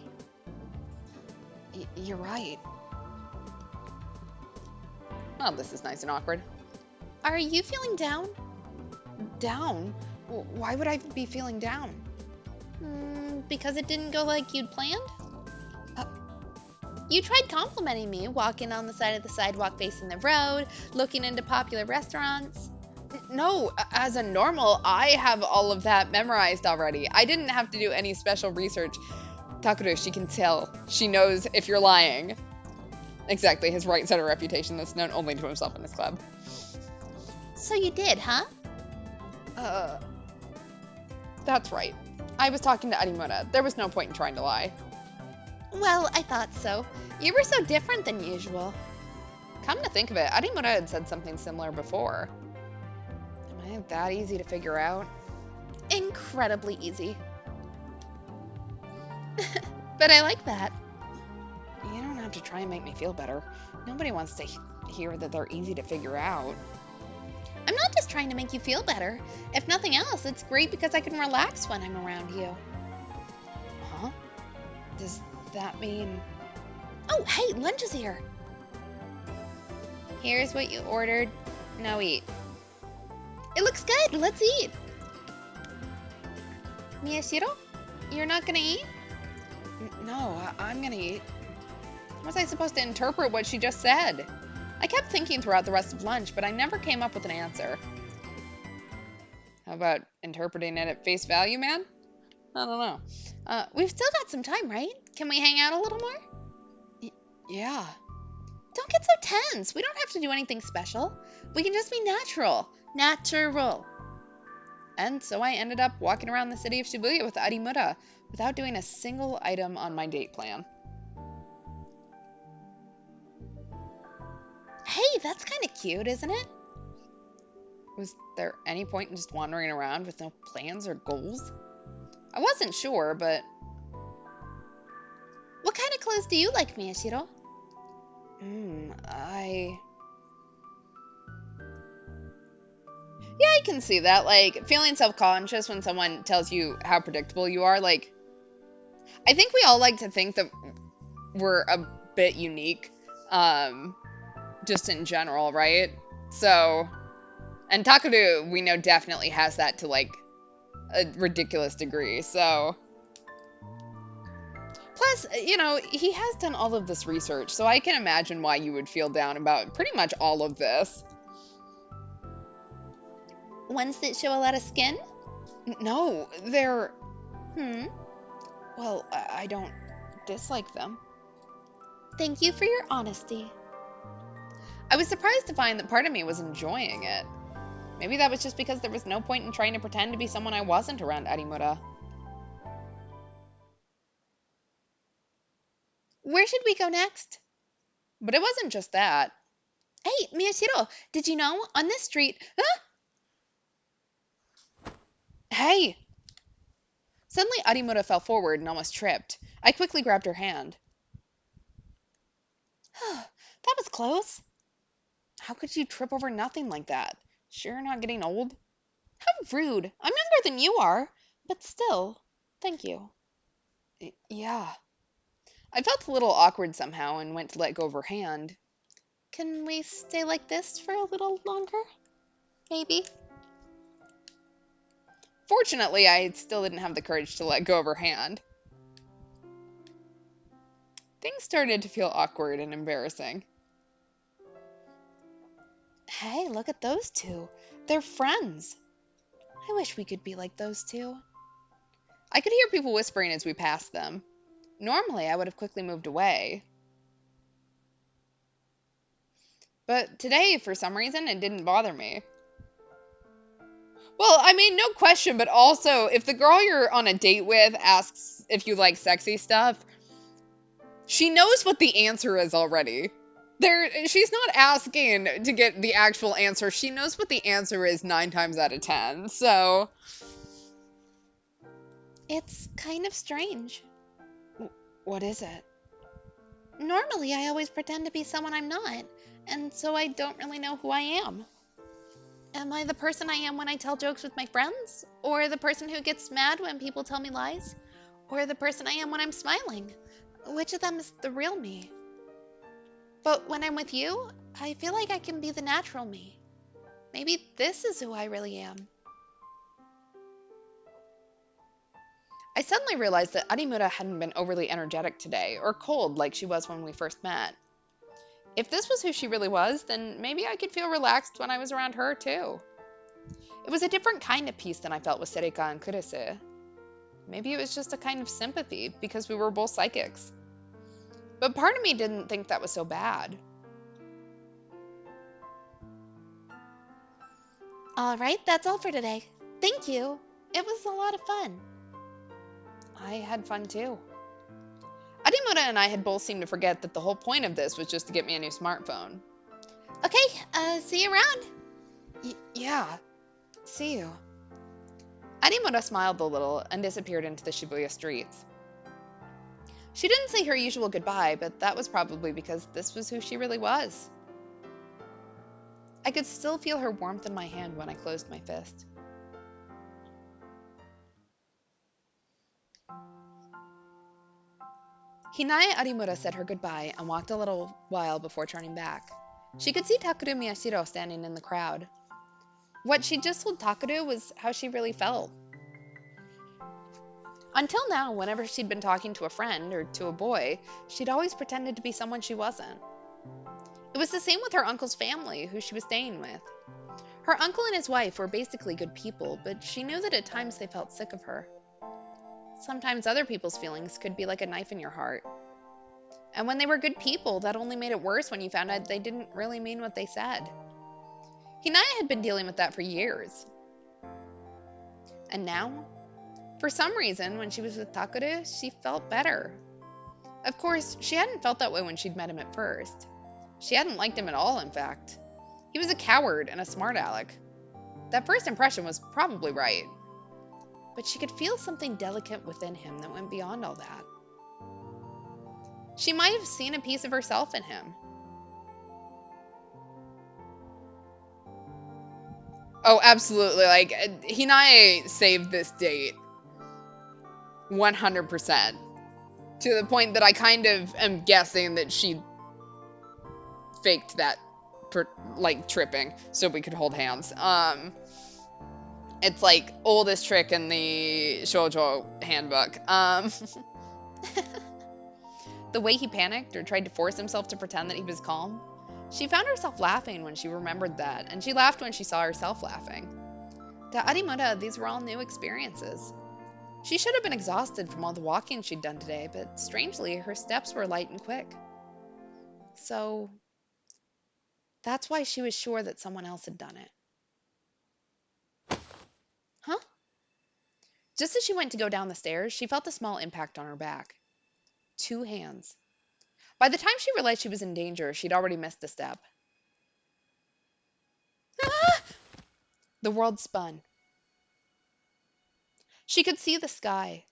You're right. Oh, this is nice and awkward. Are you feeling down? Down? Why would I be feeling down? Because it didn't go like you'd planned? You tried complimenting me, walking on the side of the sidewalk facing the road, looking into popular restaurants. No, as a normal, I have all of that memorized already. I didn't have to do any special research. Takuru, she can tell. She knows if you're lying. Exactly, his right-sider reputation that's known only to himself and his club. So you did, huh? Uh, that's right. I was talking to Arimura. There was no point in trying to lie. Well, I thought so. You were so different than usual. Come to think of it, Arimura had said something similar before. Am I that easy to figure out? Incredibly easy. But I like that. You don't have to try and make me feel better. Nobody wants to hear that they're easy to figure out. I'm not just trying to make you feel better. If nothing else, it's great because I can relax when I'm around you. Huh? Does that mean... Oh, hey, lunch is here. Here's what you ordered. Now eat. It looks good. Let's eat. Miyashiro? You're not gonna eat? No, I'm gonna eat. How was I supposed to interpret what she just said? I kept thinking throughout the rest of lunch, but I never came up with an answer. How about interpreting it at face value, man? I don't know. We've still got some time, right? Can we hang out a little more? Yeah. Don't get so tense. We don't have to do anything special. We can just be natural. Natural. And so I ended up walking around the city of Shibuya with Arimura without doing a single item on my date plan. Hey, that's kind of cute, isn't it? Was there any point in just wandering around with no plans or goals? I wasn't sure, but... What kind of clothes do you like, Miyashiro? Yeah, I can see that. Like, feeling self-conscious when someone tells you how predictable you are. Like, I think we all like to think that we're a bit unique, just in general, right? So, and Takeru, we know, definitely has that to, like, a ridiculous degree, so... Plus, you know, he has done all of this research, so I can imagine why you would feel down about pretty much all of this. Ones that show a lot of skin? No, they're... Well, I don't dislike them. Thank you for your honesty. I was surprised to find that part of me was enjoying it. Maybe that was just because there was no point in trying to pretend to be someone I wasn't around Arimura. Where should we go next? But it wasn't just that. Hey, Miyashiro, did you know on this street... Hey! Suddenly Arimura fell forward and almost tripped. I quickly grabbed her hand. That was close. How could you trip over nothing like that? Sure you're not getting old? How rude. I'm younger than you are. But still, thank you. Yeah. I felt a little awkward somehow and went to let go of her hand. Can we stay like this for a little longer? Maybe. Fortunately, I still didn't have the courage to let go of her hand. Things started to feel awkward and embarrassing. Hey, look at those two. They're friends. I wish we could be like those two. I could hear people whispering as we passed them. Normally, I would have quickly moved away. But today, for some reason, it didn't bother me. Well, I mean, no question, but also, if the girl you're on a date with asks if you like sexy stuff, she knows what the answer is already. She's not asking to get the actual answer. She knows what the answer is 9 times out of 10, so... It's kind of strange. What is it? Normally, I always pretend to be someone I'm not, and so I don't really know who I am. Am I the person I am when I tell jokes with my friends? Or the person who gets mad when people tell me lies? Or the person I am when I'm smiling? Which of them is the real me? But when I'm with you, I feel like I can be the natural me. Maybe this is who I really am. I suddenly realized that Arimura hadn't been overly energetic today, or cold like she was when we first met. If this was who she really was, then maybe I could feel relaxed when I was around her, too. It was a different kind of peace than I felt with Serika and Kurase. Maybe it was just a kind of sympathy, because we were both psychics. But part of me didn't think that was so bad. All right, that's all for today. Thank you. It was a lot of fun. I had fun too. Adimura and I had both seemed to forget that the whole point of this was just to get me a new smartphone. Okay, see you around. Yeah, see you. Adimura smiled a little and disappeared into the Shibuya streets. She didn't say her usual goodbye, but that was probably because this was who she really was. I could still feel her warmth in my hand when I closed my fist. Hinae Arimura said her goodbye and walked a little while before turning back. She could see Takeru Miyashiro standing in the crowd. What she just told Takeru was how she really felt. Until now, whenever she'd been talking to a friend or to a boy, she'd always pretended to be someone she wasn't. It was the same with her uncle's family, who she was staying with. Her uncle and his wife were basically good people, but she knew that at times they felt sick of her. Sometimes other people's feelings could be like a knife in your heart. And when they were good people, that only made it worse when you found out they didn't really mean what they said. Hinae had been dealing with that for years. And now, for some reason, when she was with Takeru, she felt better. Of course, she hadn't felt that way when she'd met him at first. She hadn't liked him at all, in fact. He was a coward and a smart aleck. That first impression was probably right. But she could feel something delicate within him that went beyond all that. She might have seen a piece of herself in him. Oh, absolutely. Like, Hinae saved this date 100%. To the point that I kind of am guessing that she faked that, tripping so we could hold hands. It's like oldest trick in the shoujo handbook. The way he panicked or tried to force himself to pretend that he was calm. She found herself laughing when she remembered that, and she laughed when she saw herself laughing. To Arimura, these were all new experiences. She should have been exhausted from all the walking she'd done today, but strangely, her steps were light and quick. So, that's why she was sure that someone else had done it. Huh? Just as she went to go down the stairs, she felt a small impact on her back. 2 hands. By the time she realized she was in danger, she'd already missed a step. Ah! The world spun. She could see the sky.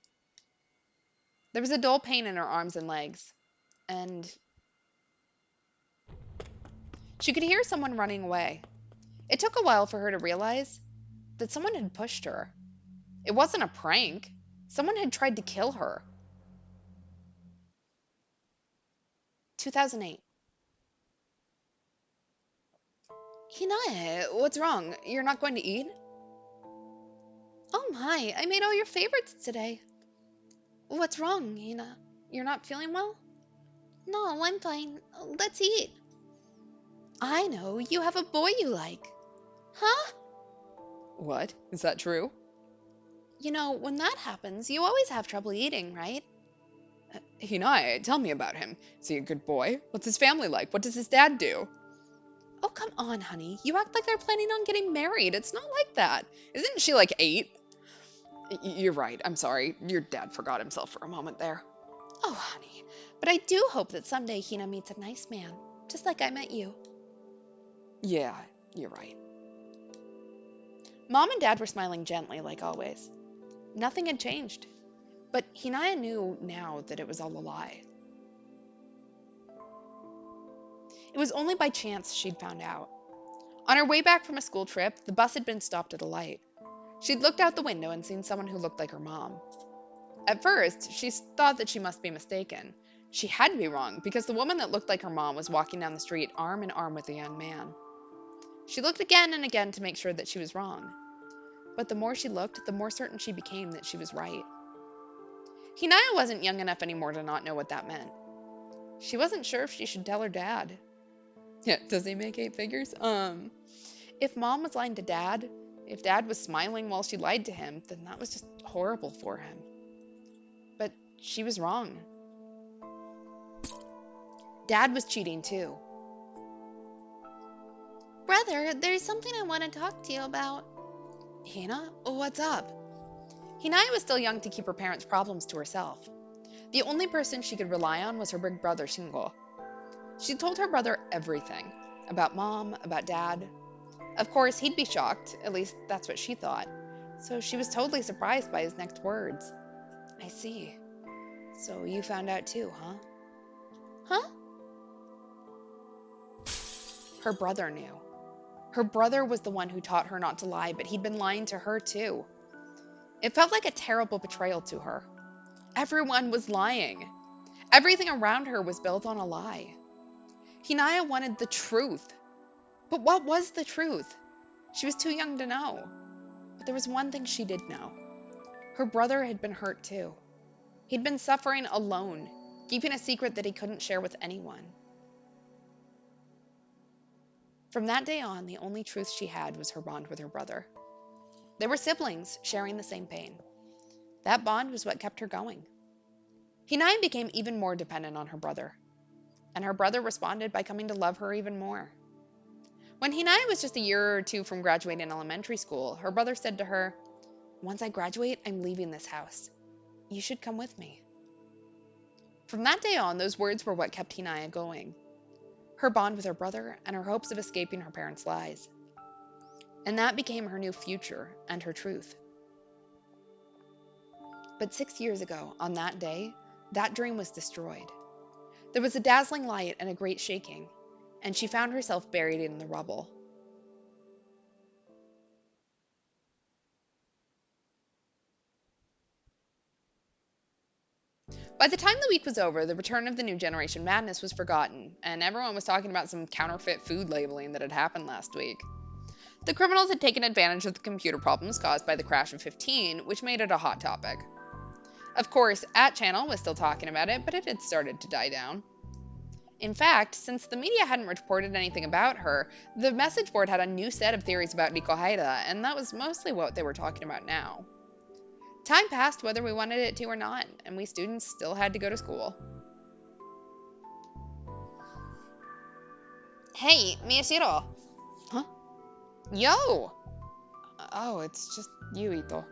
There was a dull pain in her arms and legs, and she could hear someone running away. It took a while for her to realize that someone had pushed her. It wasn't a prank. Someone had tried to kill her. 2008. Hinae, what's wrong? You're not going to eat? Oh my, I made all your favorites today. What's wrong, Hina? You're not feeling well? No, I'm fine. Let's eat. I know, you have a boy you like. Huh? What? Is that true? You know, when that happens, you always have trouble eating, right? Hinae, tell me about him. Is he a good boy? What's his family like? What does his dad do? Oh, come on, honey. You act like they're planning on getting married. It's not like that. Isn't she like 8? You're right. I'm sorry. Your dad forgot himself for a moment there. Oh, honey. But I do hope that someday Hina meets a nice man, just like I met you. Yeah, you're right. Mom and Dad were smiling gently, like always. Nothing had changed. But Hinae knew now that it was all a lie. It was only by chance she'd found out. On her way back from a school trip, the bus had been stopped at a light. She'd looked out the window and seen someone who looked like her mom. At first, she thought that she must be mistaken. She had to be wrong, because the woman that looked like her mom was walking down the street arm in arm with a young man. She looked again and again to make sure that she was wrong. But the more she looked, the more certain she became that she was right. Hinae wasn't young enough anymore to not know what that meant. She wasn't sure if she should tell her dad. Yeah, does he make 8 figures? If mom was lying to dad, if dad was smiling while she lied to him, then that was just horrible for him. But she was wrong. Dad was cheating too. Brother, there's something I want to talk to you about. Hina, what's up? Hinae was still young to keep her parents' problems to herself. The only person she could rely on was her big brother Shingo. She told her brother everything about mom, about dad. Of course, he'd be shocked, at least that's what she thought. So she was totally surprised by his next words. I see. So you found out too, huh? Huh? Her brother knew. Her brother was the one who taught her not to lie, but he'd been lying to her too. It felt like a terrible betrayal to her. Everyone was lying. Everything around her was built on a lie. Hinae wanted the truth. But what was the truth? She was too young to know. But there was one thing she did know. Her brother had been hurt too. He'd been suffering alone, keeping a secret that he couldn't share with anyone. From that day on, the only truth she had was her bond with her brother. They were siblings, sharing the same pain. That bond was what kept her going. Hinae became even more dependent on her brother, and her brother responded by coming to love her even more. When Hinae was just a year or two from graduating elementary school, her brother said to her, "Once I graduate, I'm leaving this house. You should come with me." From that day on, those words were what kept Hinae going. Her bond with her brother and her hopes of escaping her parents' lies. And that became her new future and her truth. But 6 years ago, on that day, that dream was destroyed. There was a dazzling light and a great shaking, and she found herself buried in the rubble. By the time the week was over, the return of the new generation madness was forgotten, and everyone was talking about some counterfeit food labeling that had happened last week. The criminals had taken advantage of the computer problems caused by the crash of 15, which made it a hot topic. Of course, At Channel was still talking about it, but it had started to die down. In fact, since the media hadn't reported anything about her, the message board had a new set of theories about Riko Haida, and that was mostly what they were talking about now. Time passed whether we wanted it to or not, and we students still had to go to school. Hey, Miyashiro. Huh? Yo! Oh, it's just you, Ito.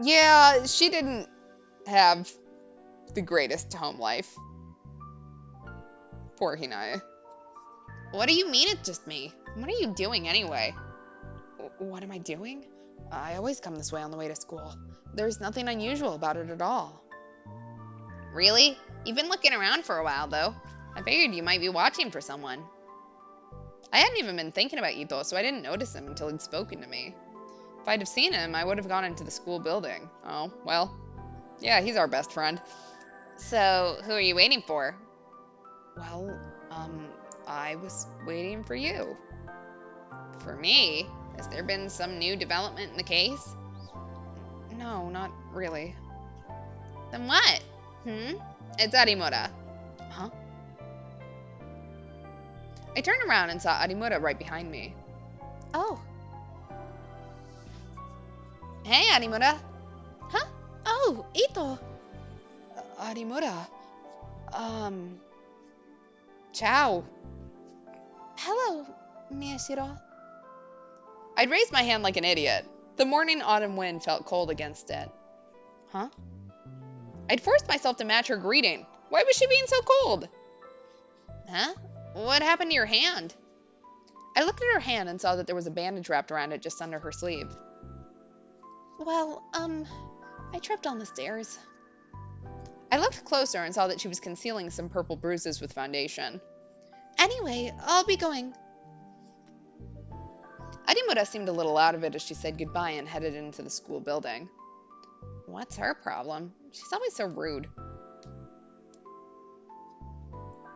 Yeah, she didn't have the greatest home life. Poor Hinae. What do you mean it's just me? What are you doing anyway? What am I doing? I always come this way on the way to school. There's nothing unusual about it at all. Really? You've been looking around for a while, though. I figured you might be watching for someone. I hadn't even been thinking about Ito, so I didn't notice him until he'd spoken to me. If I'd have seen him, I would have gone into the school building. Oh, well, yeah, he's our best friend. So, who are you waiting for? Well, I was waiting for you. For me? Has there been some new development in the case? No, not really. Then what? It's Arimura. Huh? I turned around and saw Arimura right behind me. Oh. Hey, Arimura. Huh? Oh, Ito. Arimura. Ciao. Hello, Miyashiro. I'd raised my hand like an idiot. The morning autumn wind felt cold against it. Huh? I'd forced myself to match her greeting. Why was she being so cold? Huh? What happened to your hand? I looked at her hand and saw that there was a bandage wrapped around it just under her sleeve. Well, I tripped on the stairs. I looked closer and saw that she was concealing some purple bruises with foundation. Anyway, I'll be going. Arimura seemed a little out of it as she said goodbye and headed into the school building. What's her problem? She's always so rude.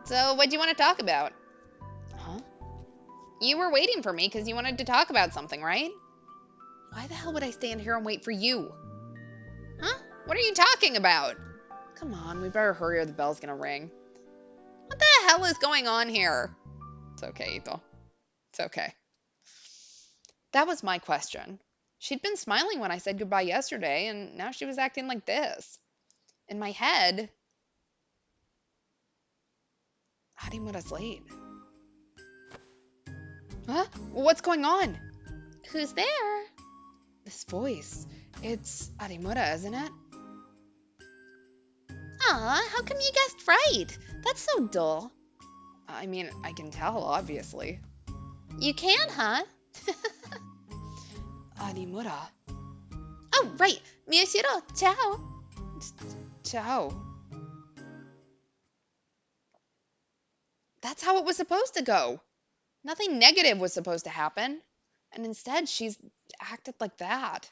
So, what do you want to talk about? Huh? You were waiting for me because you wanted to talk about something, right? Why the hell would I stand here and wait for you? Huh? What are you talking about? Come on, we better hurry or the bell's gonna ring. What the hell is going on here? It's okay, Ito. It's okay. That was my question. She'd been smiling when I said goodbye yesterday, and now she was acting like this. In my head, Harimura's late. Huh? What's going on? Who's there? This voice. It's Arimura, isn't it? Aw, how come you guessed right? That's so dull. I mean, I can tell, obviously. You can, huh? Arimura. Oh, right. Miyashiro, ciao. Ciao. That's how it was supposed to go. Nothing negative was supposed to happen. And instead, she's acted like that.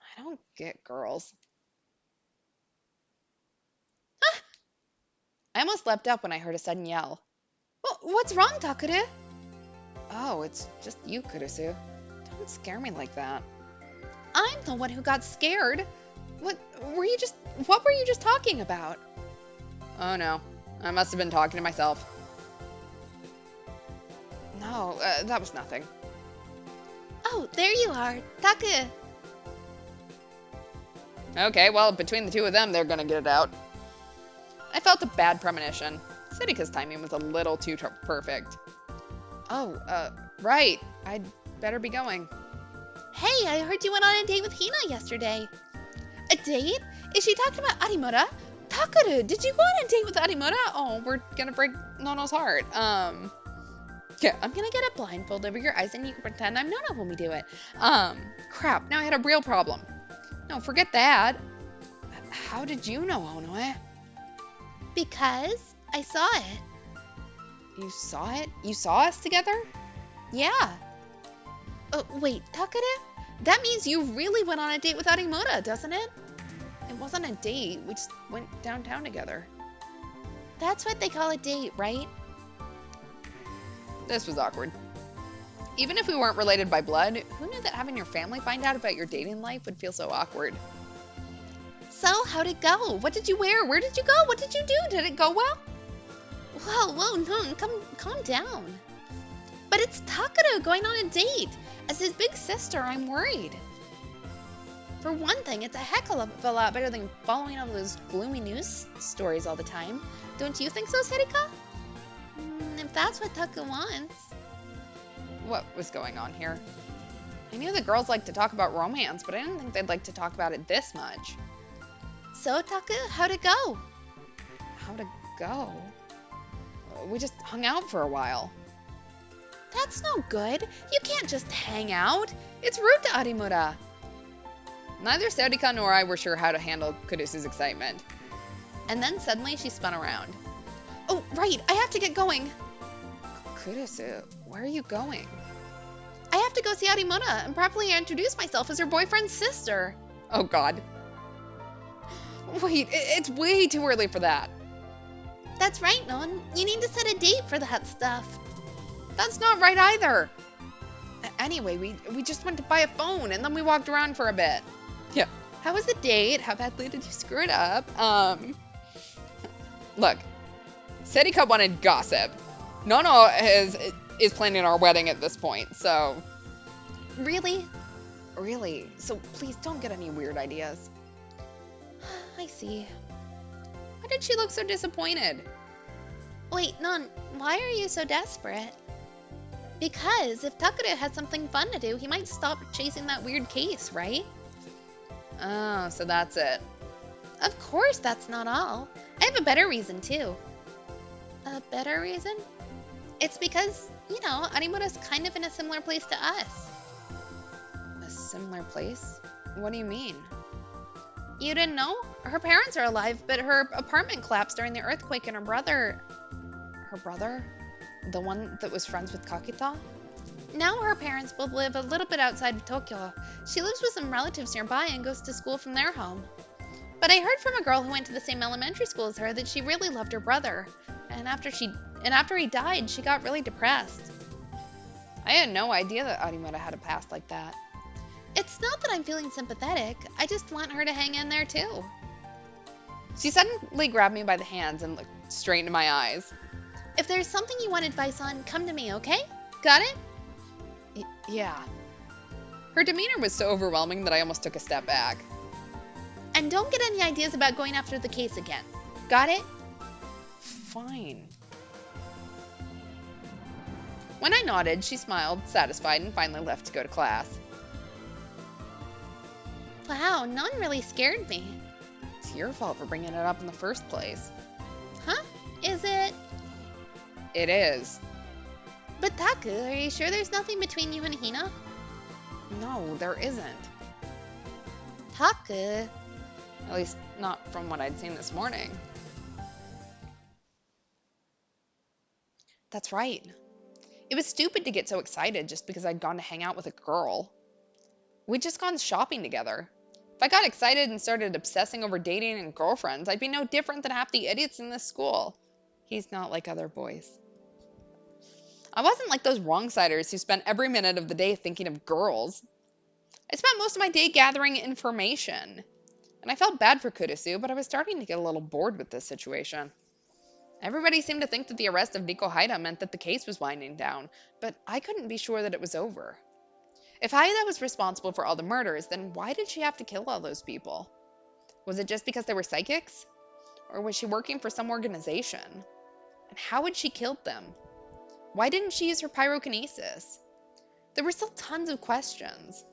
I don't get girls. Ah! I almost leapt up when I heard a sudden yell. Well, what's wrong, Takuru? Oh, it's just you, Kurusu. Don't scare me like that. I'm the one who got scared. What were you just talking about? Oh no, I must have been talking to myself. No, that was nothing. Oh, there you are, Taku. Okay, well, between the two of them, they're gonna get it out. I felt a bad premonition. Setika's timing was a little too perfect. Oh, right. I'd better be going. Hey, I heard you went on a date with Hinae yesterday. A date? Is she talking about Arimura? Takuru, did you go on a date with Arimura? Oh, we're gonna break Nono's heart. Yeah, I'm gonna get a blindfold over your eyes and you can pretend I'm Nono when we do it. Crap, now I had a real problem. No, forget that. How did you know, Onoe? Because I saw it. You saw it? You saw us together? Yeah. Oh, wait, Takuru? That means you really went on a date with Arimura, doesn't it? It wasn't a date. We just went downtown together. That's what they call a date, right? This was awkward. Even if we weren't related by blood, who knew that having your family find out about your dating life would feel so awkward? So, how'd it go? What did you wear? Where did you go? What did you do? Did it go well? Whoa, no, calm down. But it's Takuru going on a date. As his big sister, I'm worried. For one thing, it's a heck of a lot better than following all those gloomy news stories all the time. Don't you think so, Serika? If that's what Taku wants. What was going on here? I knew the girls liked to talk about romance, but I didn't think they'd like to talk about it this much. So, Taku, how'd it go? How'd it go? We just hung out for a while. That's no good. You can't just hang out. It's rude to Arimura. Neither Serika nor I were sure how to handle Kurusu's excitement. And then suddenly she spun around. Oh, right, I have to get going. Kurusu, where are you going? I have to go see Arimura and properly introduce myself as her boyfriend's sister. Oh, God. Wait, it's way too early for that. That's right, Non. You need to set a date for that stuff. That's not right either. Anyway, we just went to buy a phone and then we walked around for a bit. Yeah. How was the date? How badly did you screw it up? Look, Serika wanted gossip. Nono is planning our wedding at this point, so... Really? Really? So please don't get any weird ideas. I see. Why did she look so disappointed? Wait, Non, why are you so desperate? Because if Takuru has something fun to do, he might stop chasing that weird case, right? Oh, so that's it. Of course that's not all. I have a better reason, too. A better reason? It's because, Arimura's kind of in a similar place to us. A similar place? What do you mean? You didn't know? Her parents are alive, but her apartment collapsed during the earthquake and her brother... Her brother? The one that was friends with Kakita? Now her parents both live a little bit outside of Tokyo. She lives with some relatives nearby and goes to school from their home. But I heard from a girl who went to the same elementary school as her that she really loved her brother. And after he died, she got really depressed. I had no idea that Arimura had a past like that. It's not that I'm feeling sympathetic. I just want her to hang in there too. She suddenly grabbed me by the hands and looked straight into my eyes. If there's something you want advice on, come to me, okay? Got it? Yeah. Her demeanor was so overwhelming that I almost took a step back. And don't get any ideas about going after the case again. Got it? Fine. When I nodded, she smiled, satisfied, and finally left to go to class. Wow, none really scared me. It's your fault for bringing it up in the first place. Huh? Is it? It is. But Taku, are you sure there's nothing between you and Hina? No, there isn't. Taku? At least not from what I'd seen this morning. That's right. It was stupid to get so excited just because I'd gone to hang out with a girl. We'd just gone shopping together. If I got excited and started obsessing over dating and girlfriends, I'd be no different than half the idiots in this school. He's not like other boys. I wasn't like those wrong-siders who spent every minute of the day thinking of girls. I spent most of my day gathering information. And I felt bad for Kurisu, but I was starting to get a little bored with this situation. Everybody seemed to think that the arrest of Nico Haida meant that the case was winding down, but I couldn't be sure that it was over. If Haida was responsible for all the murders, then why did she have to kill all those people? Was it just because they were psychics? Or was she working for some organization? And how had she killed them? Why didn't she use her pyrokinesis? There were still tons of questions.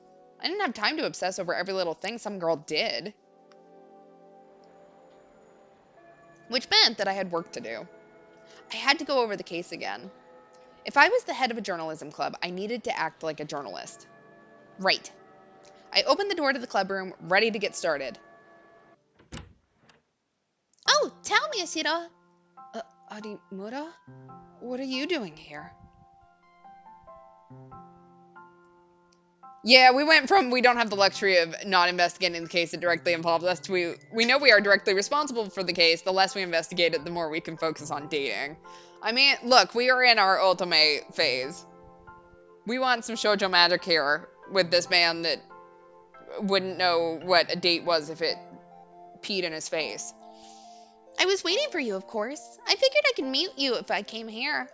I didn't have time to obsess over every little thing some girl did. Which meant that I had work to do. I had to go over the case again. If I was the head of a journalism club, I needed to act like a journalist. Right. I opened the door to the club room, ready to get started. Oh, tell me, Ashiro. Arimura? What are you doing here? Yeah, we went from we don't have the luxury of not investigating the case that directly involves us to we know we are directly responsible for the case. The less we investigate it, the more we can focus on dating. I mean, look, we are in our ultimate phase. We want some shoujo magic here with this man that wouldn't know what a date was if it peed in his face. I was waiting for you, of course. I figured I could meet you if I came here.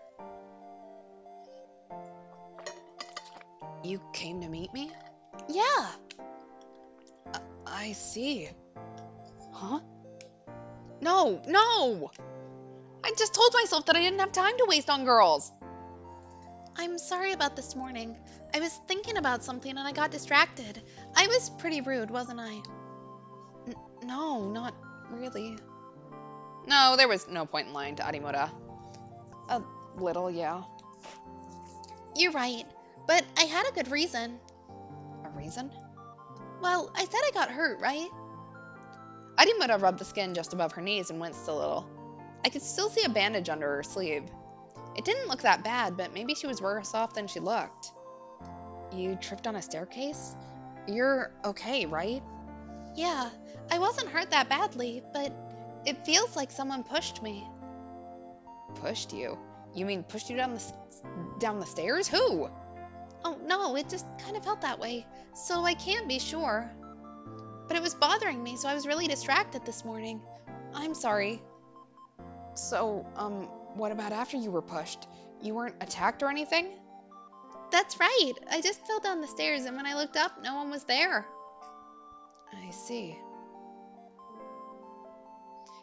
You came to meet me? Yeah. I see. Huh? No, no! I just told myself that I didn't have time to waste on girls. I'm sorry about this morning. I was thinking about something and I got distracted. I was pretty rude, wasn't I? No, not really. No, there was no point in lying to Arimura. A little, yeah. You're right, but I had a good reason. A reason? Well, I said I got hurt, right? Arimura rubbed the skin just above her knees and winced a little. I could still see a bandage under her sleeve. It didn't look that bad, but maybe she was worse off than she looked. You tripped on a staircase? You're okay, right? Yeah, I wasn't hurt that badly, but it feels like someone pushed me. Pushed you? You mean pushed you down the stairs? Who? Oh, no, it just kind of felt that way, so I can't be sure. But it was bothering me, so I was really distracted this morning. I'm sorry. So, what about after you were pushed? You weren't attacked or anything? That's right. I just fell down the stairs, and when I looked up, no one was there. I see.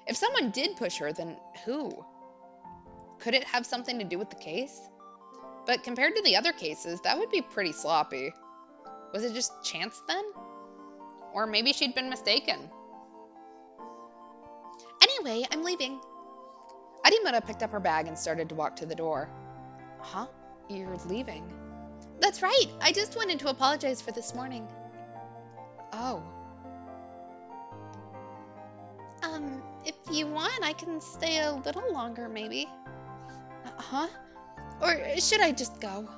If someone did push her, then who? Could it have something to do with the case? But compared to the other cases, that would be pretty sloppy. Was it just chance then? Or maybe she'd been mistaken. Anyway, I'm leaving. Arimura picked up her bag and started to walk to the door. Huh? You're leaving? That's right. I just wanted to apologize for this morning. Oh. If you want, I can stay a little longer, maybe. Huh? Or should I just go?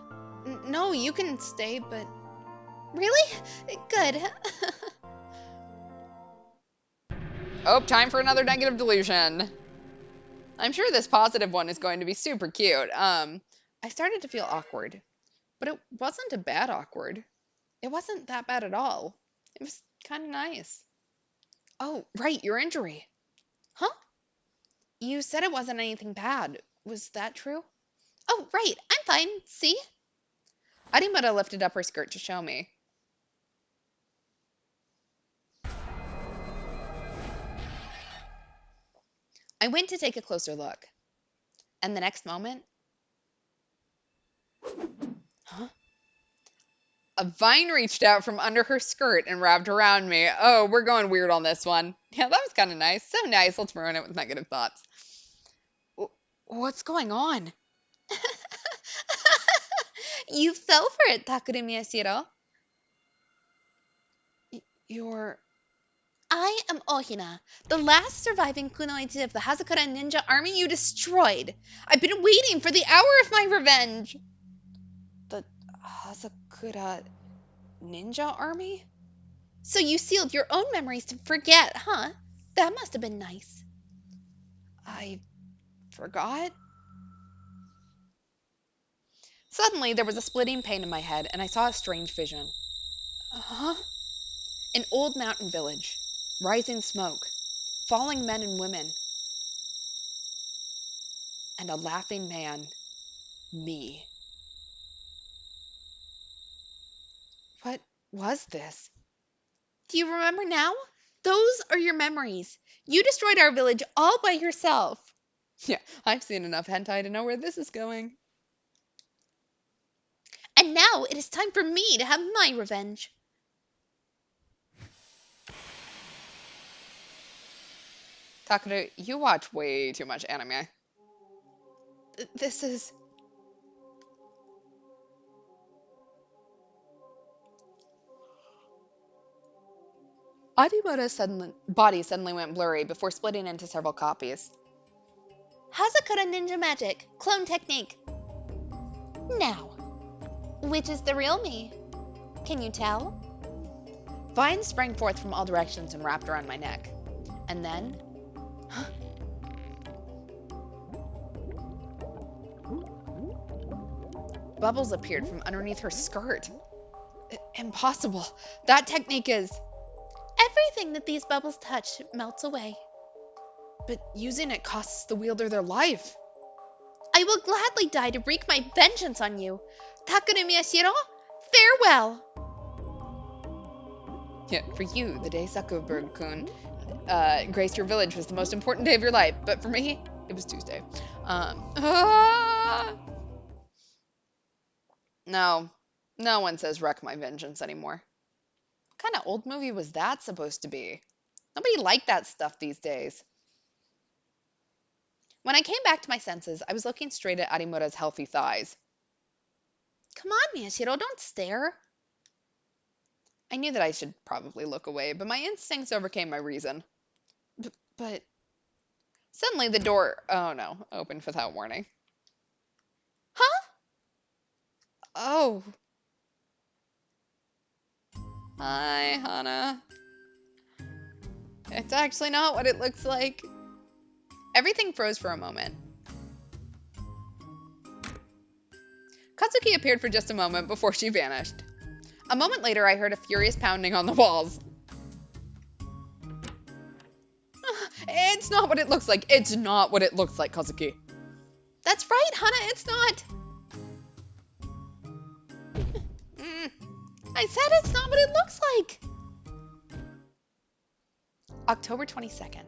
No, you can stay, but... Really? Good. Oh, time for another negative delusion. I'm sure this positive one is going to be super cute. I started to feel awkward, but it wasn't a bad awkward. It wasn't that bad at all. It was kind of nice. Oh, right, your injury. Huh? You said it wasn't anything bad. Was that true? Oh, right. I'm fine. See? Arimura lifted up her skirt to show me. I went to take a closer look. And the next moment, Huh? A vine reached out from under her skirt and wrapped around me. Oh, we're going weird on this one. Yeah, that was kind of nice. So nice. Let's ruin it with negative thoughts. What's going on? You fell for it, Takure Miyashiro. You're. I am Ohina, the last surviving kunoichi of the Hazakura ninja army you destroyed. I've been waiting for the hour of my revenge. The Hazakura ninja army? So you sealed your own memories to forget, huh? That must have been nice. I forgot? Suddenly, there was a splitting pain in my head, and I saw a strange vision. Huh? An old mountain village, rising smoke, falling men and women, and a laughing man. Me. What was this? Do you remember now? Those are your memories. You destroyed our village all by yourself. Yeah, I've seen enough hentai to know where this is going. And now it is time for me to have my revenge. Takano, you watch way too much anime. This is. Adimura's body suddenly went blurry before splitting into several copies. Hazakura ninja magic, clone technique. Now, which is the real me? Can you tell? Vines sprang forth from all directions and wrapped around my neck. And then. Bubbles appeared from underneath her skirt. Impossible. That technique is. Everything that these bubbles touch melts away. But using it costs the wielder their life. I will gladly die to wreak my vengeance on you. Takure Miyashiro, farewell! Yeah, for you, the day Sakuberg-kun graced your village was the most important day of your life. But for me, it was Tuesday. No, no one says wreck my vengeance anymore. What kind of old movie was that supposed to be? Nobody liked that stuff these days. When I came back to my senses, I was looking straight at Arimura's healthy thighs. Come on, Miyashiro, don't stare. I knew that I should probably look away, but my instincts overcame my reason. But suddenly the door, oh no, opened without warning. Huh? Oh. Hi, Hana. It's actually not what it looks like. Everything froze for a moment. Katsuki appeared for just a moment before she vanished. A moment later, I heard a furious pounding on the walls. It's not what it looks like. It's not what it looks like, Katsuki. That's right, Hana, it's not. I said it's not what it looks like. October 22nd.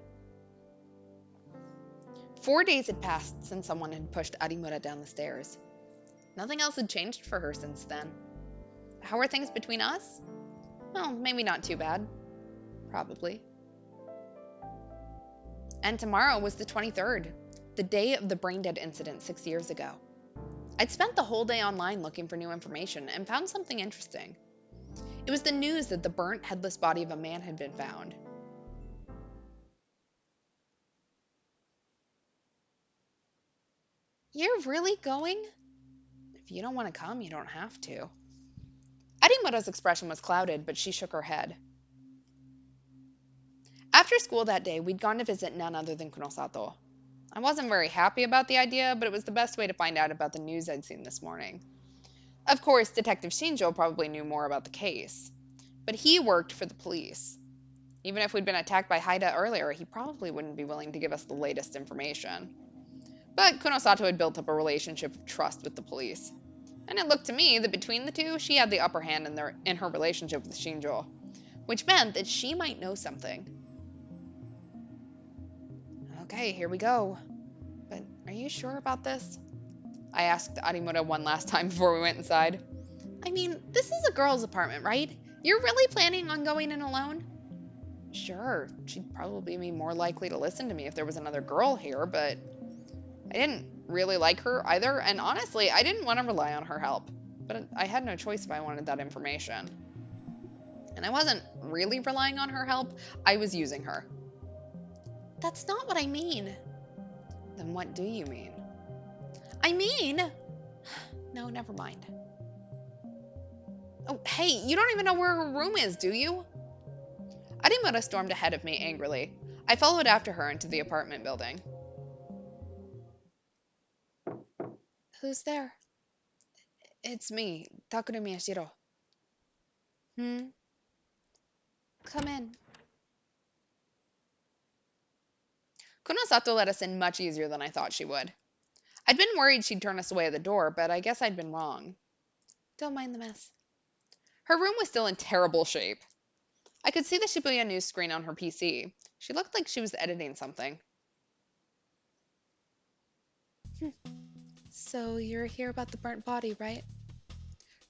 4 days had passed since someone had pushed Arimura down the stairs. Nothing else had changed for her since then. How are things between us? Well, maybe not too bad. Probably. And tomorrow was the 23rd, the day of the brain-dead incident 6 years ago. I'd spent the whole day online looking for new information and found something interesting. It was the news that the burnt, headless body of a man had been found. You're really going? If you don't want to come, you don't have to. Arimura's expression was clouded, but she shook her head. After school that day, we'd gone to visit none other than Kunosato. I wasn't very happy about the idea, but it was the best way to find out about the news I'd seen this morning. Of course, Detective Shinjo probably knew more about the case, but he worked for the police. Even if we'd been attacked by Haida earlier, he probably wouldn't be willing to give us the latest information. But Kunosato had built up a relationship of trust with the police, and it looked to me that between the two, she had the upper hand in her relationship with Shinjo, which meant that she might know something. Okay, here we go. But are you sure about this? I asked Arimura one last time before we went inside. I mean, this is a girl's apartment, right? You're really planning on going in alone? Sure, she'd probably be more likely to listen to me if there was another girl here, but I didn't really like her either, and honestly, I didn't want to rely on her help. But I had no choice if I wanted that information. And I wasn't really relying on her help, I was using her. That's not what I mean. Then what do you mean? I mean... No, never mind. Oh, hey, you don't even know where her room is, do you? Arimura stormed ahead of me angrily. I followed after her into the apartment building. Who's there? It's me, Takuro Miyashiro. Hmm? Come in. Kunosato let us in much easier than I thought she would. I'd been worried she'd turn us away at the door, but I guess I'd been wrong. Don't mind the mess. Her room was still in terrible shape. I could see the Shibuya news screen on her PC. She looked like she was editing something. So you're here about the burnt body, right?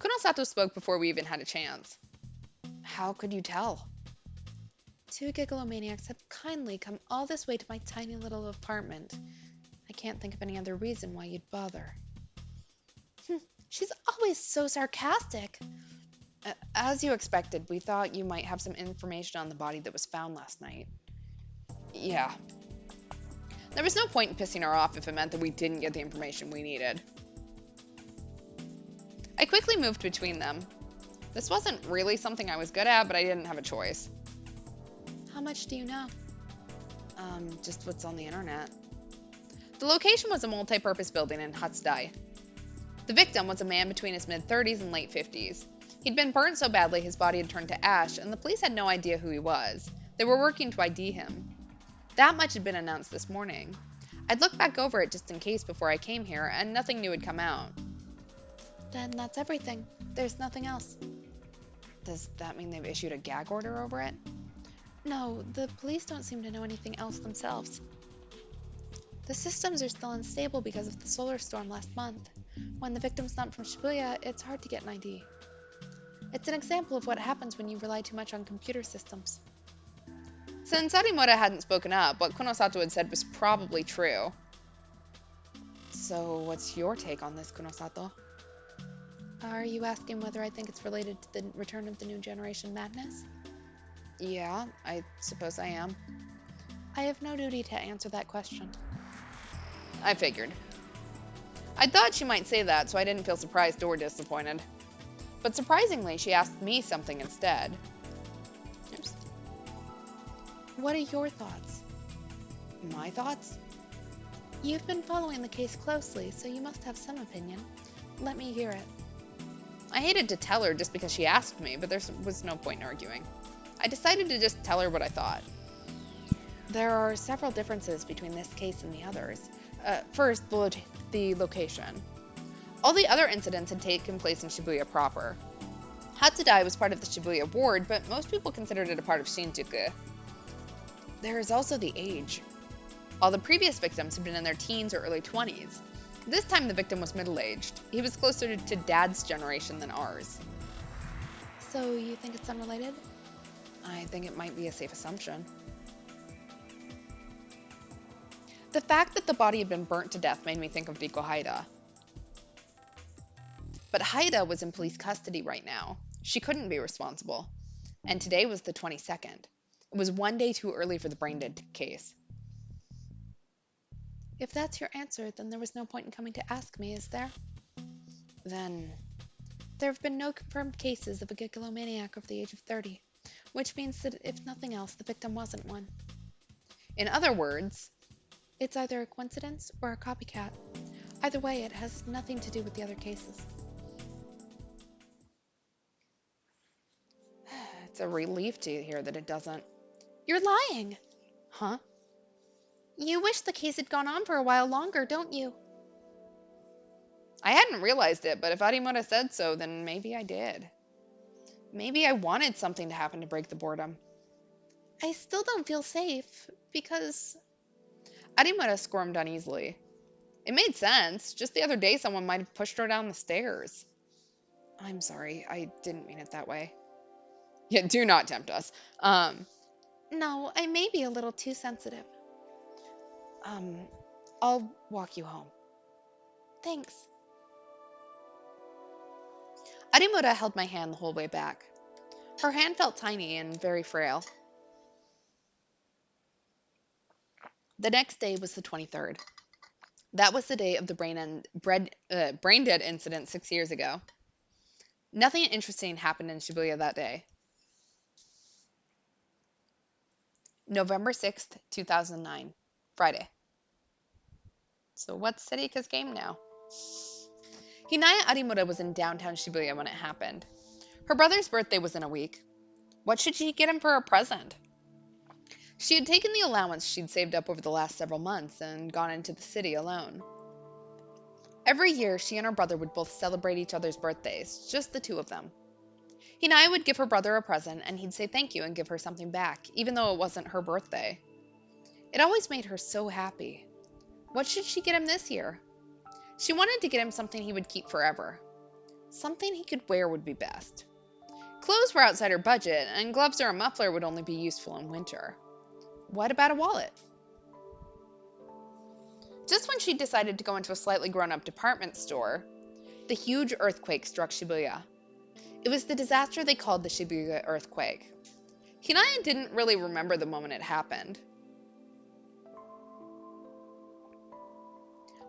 Kunosato spoke before we even had a chance. How could you tell? Two gigalomaniacs have kindly come all this way to my tiny little apartment. I can't think of any other reason why you'd bother. She's always so sarcastic. As you expected, we thought you might have some information on the body that was found last night. Yeah. There was no point in pissing her off if it meant that we didn't get the information we needed. I quickly moved between them. This wasn't really something I was good at, but I didn't have a choice. How much do you know? Just what's on the internet. The location was a multi-purpose building in Hatsudai. The victim was a man between his mid-30s and late 50s. He'd been burnt so badly his body had turned to ash, and the police had no idea who he was. They were working to ID him. That much had been announced this morning. I'd looked back over it just in case before I came here, and nothing new had come out. Then that's everything. There's nothing else. Does that mean they've issued a gag order over it? No, the police don't seem to know anything else themselves. The systems are still unstable because of the solar storm last month. When the victim's not from Shibuya, it's hard to get an ID. It's an example of what happens when you rely too much on computer systems. Since Arimura hadn't spoken up, what Kunosato had said was probably true. So what's your take on this, Kunosato? Are you asking whether I think it's related to the return of the new generation madness? Yeah, I suppose I am. I have no duty to answer that question. I figured. I thought she might say that, so I didn't feel surprised or disappointed. But surprisingly, she asked me something instead. Oops. What are your thoughts? My thoughts? You've been following the case closely, so you must have some opinion. Let me hear it. I hated to tell her just because she asked me, but there was no point in arguing. I decided to just tell her what I thought. There are several differences between this case and the others. First, the location. All the other incidents had taken place in Shibuya proper. Hatsudai was part of the Shibuya ward, but most people considered it a part of Shinjuku. There is also the age. All the previous victims had been in their teens or early 20s. This time the victim was middle-aged. He was closer to Dad's generation than ours. So you think it's unrelated? I think it might be a safe assumption. The fact that the body had been burnt to death made me think of Riko Haida. But Haida was in police custody right now. She couldn't be responsible. And today was the 22nd. It was one day too early for the brain dead case. If that's your answer, then there was no point in coming to ask me, is there? Then there have been no confirmed cases of a gigalomaniac over the age of 30, which means that if nothing else, the victim wasn't one. In other words, it's either a coincidence or a copycat. Either way, it has nothing to do with the other cases. It's a relief to hear that it doesn't. You're lying! Huh? You wish the case had gone on for a while longer, don't you? I hadn't realized it, but if Arimura said so, then maybe I did. Maybe I wanted something to happen to break the boredom. I still don't feel safe, because... Arimura squirmed uneasily. It made sense. Just the other day, someone might have pushed her down the stairs. I'm sorry, I didn't mean it that way. Yeah, do not tempt us. Um, No, I may be a little too sensitive. um, I'll walk you home. Thanks. Arimura held my hand the whole way back. Her hand felt tiny and very frail. The next day was the 23rd. That was the day of the brain dead incident 6 years ago. Nothing interesting happened in Shibuya that day. November 6th, 2009, Friday. So what's Sarika's game now? Hinae Arimura was in downtown Shibuya when it happened. Her brother's birthday was in a week. What should she get him for a present? She had taken the allowance she'd saved up over the last several months and gone into the city alone. Every year, she and her brother would both celebrate each other's birthdays, just the two of them. Hinae would give her brother a present, and he'd say thank you and give her something back, even though it wasn't her birthday. It always made her so happy. What should she get him this year? She wanted to get him something he would keep forever. Something he could wear would be best. Clothes were outside her budget, and gloves or a muffler would only be useful in winter. What about a wallet? Just when she decided to go into a slightly grown-up department store, the huge earthquake struck Shibuya. It was the disaster they called the Shibuya earthquake. Hinae didn't really remember the moment it happened.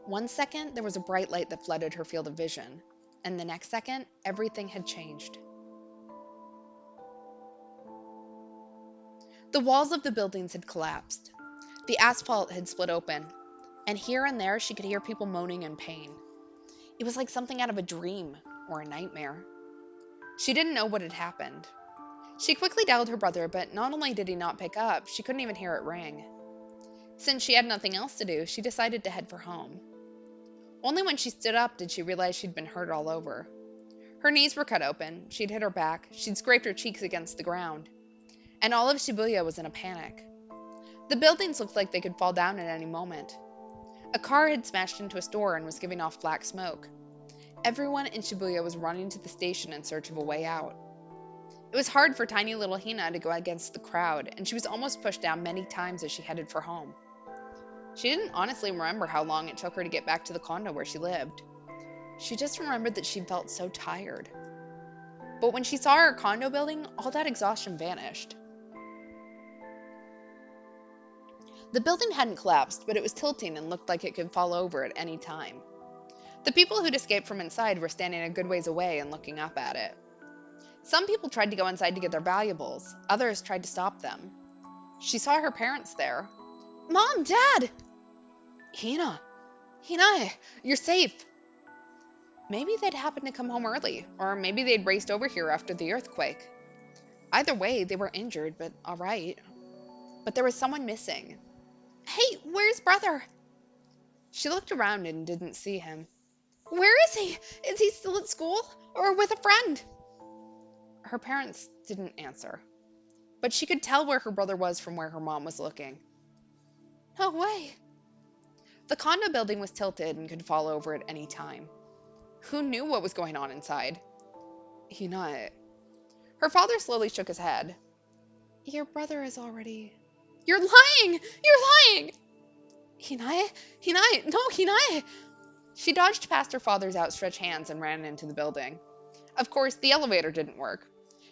One second, there was a bright light that flooded her field of vision, and the next second, everything had changed. The walls of the buildings had collapsed. The asphalt had split open, and here and there she could hear people moaning in pain. It was like something out of a dream or a nightmare. She didn't know what had happened. She quickly dialed her brother, but not only did he not pick up, she couldn't even hear it ring. Since she had nothing else to do, she decided to head for home. Only when she stood up did she realize she'd been hurt all over. Her knees were cut open, she'd hit her back, she'd scraped her cheeks against the ground. And all of Shibuya was in a panic. The buildings looked like they could fall down at any moment. A car had smashed into a store and was giving off black smoke. Everyone in Shibuya was running to the station in search of a way out. It was hard for tiny little Hina to go against the crowd, and she was almost pushed down many times as she headed for home. She didn't honestly remember how long it took her to get back to the condo where she lived. She just remembered that she felt so tired. But when she saw her condo building, all that exhaustion vanished. The building hadn't collapsed, but it was tilting and looked like it could fall over at any time. The people who'd escaped from inside were standing a good ways away and looking up at it. Some people tried to go inside to get their valuables. Others tried to stop them. She saw her parents there. "Mom, Dad!" Hinae, you're safe." Maybe they'd happened to come home early, or maybe they'd raced over here after the earthquake. Either way, they were injured, but all right. But there was someone missing. Hey, where's brother? She looked around and didn't see him. Where is he? Is he still at school or with a friend? Her parents didn't answer, but she could tell where her brother was from where her mom was looking. No way. The condo building was tilted and could fall over at any time. Who knew what was going on inside? Hinae. Her father slowly shook his head. Your brother is already... You're lying! You're lying! Hinae! No, Hinae! She dodged past her father's outstretched hands and ran into the building. Of course, the elevator didn't work.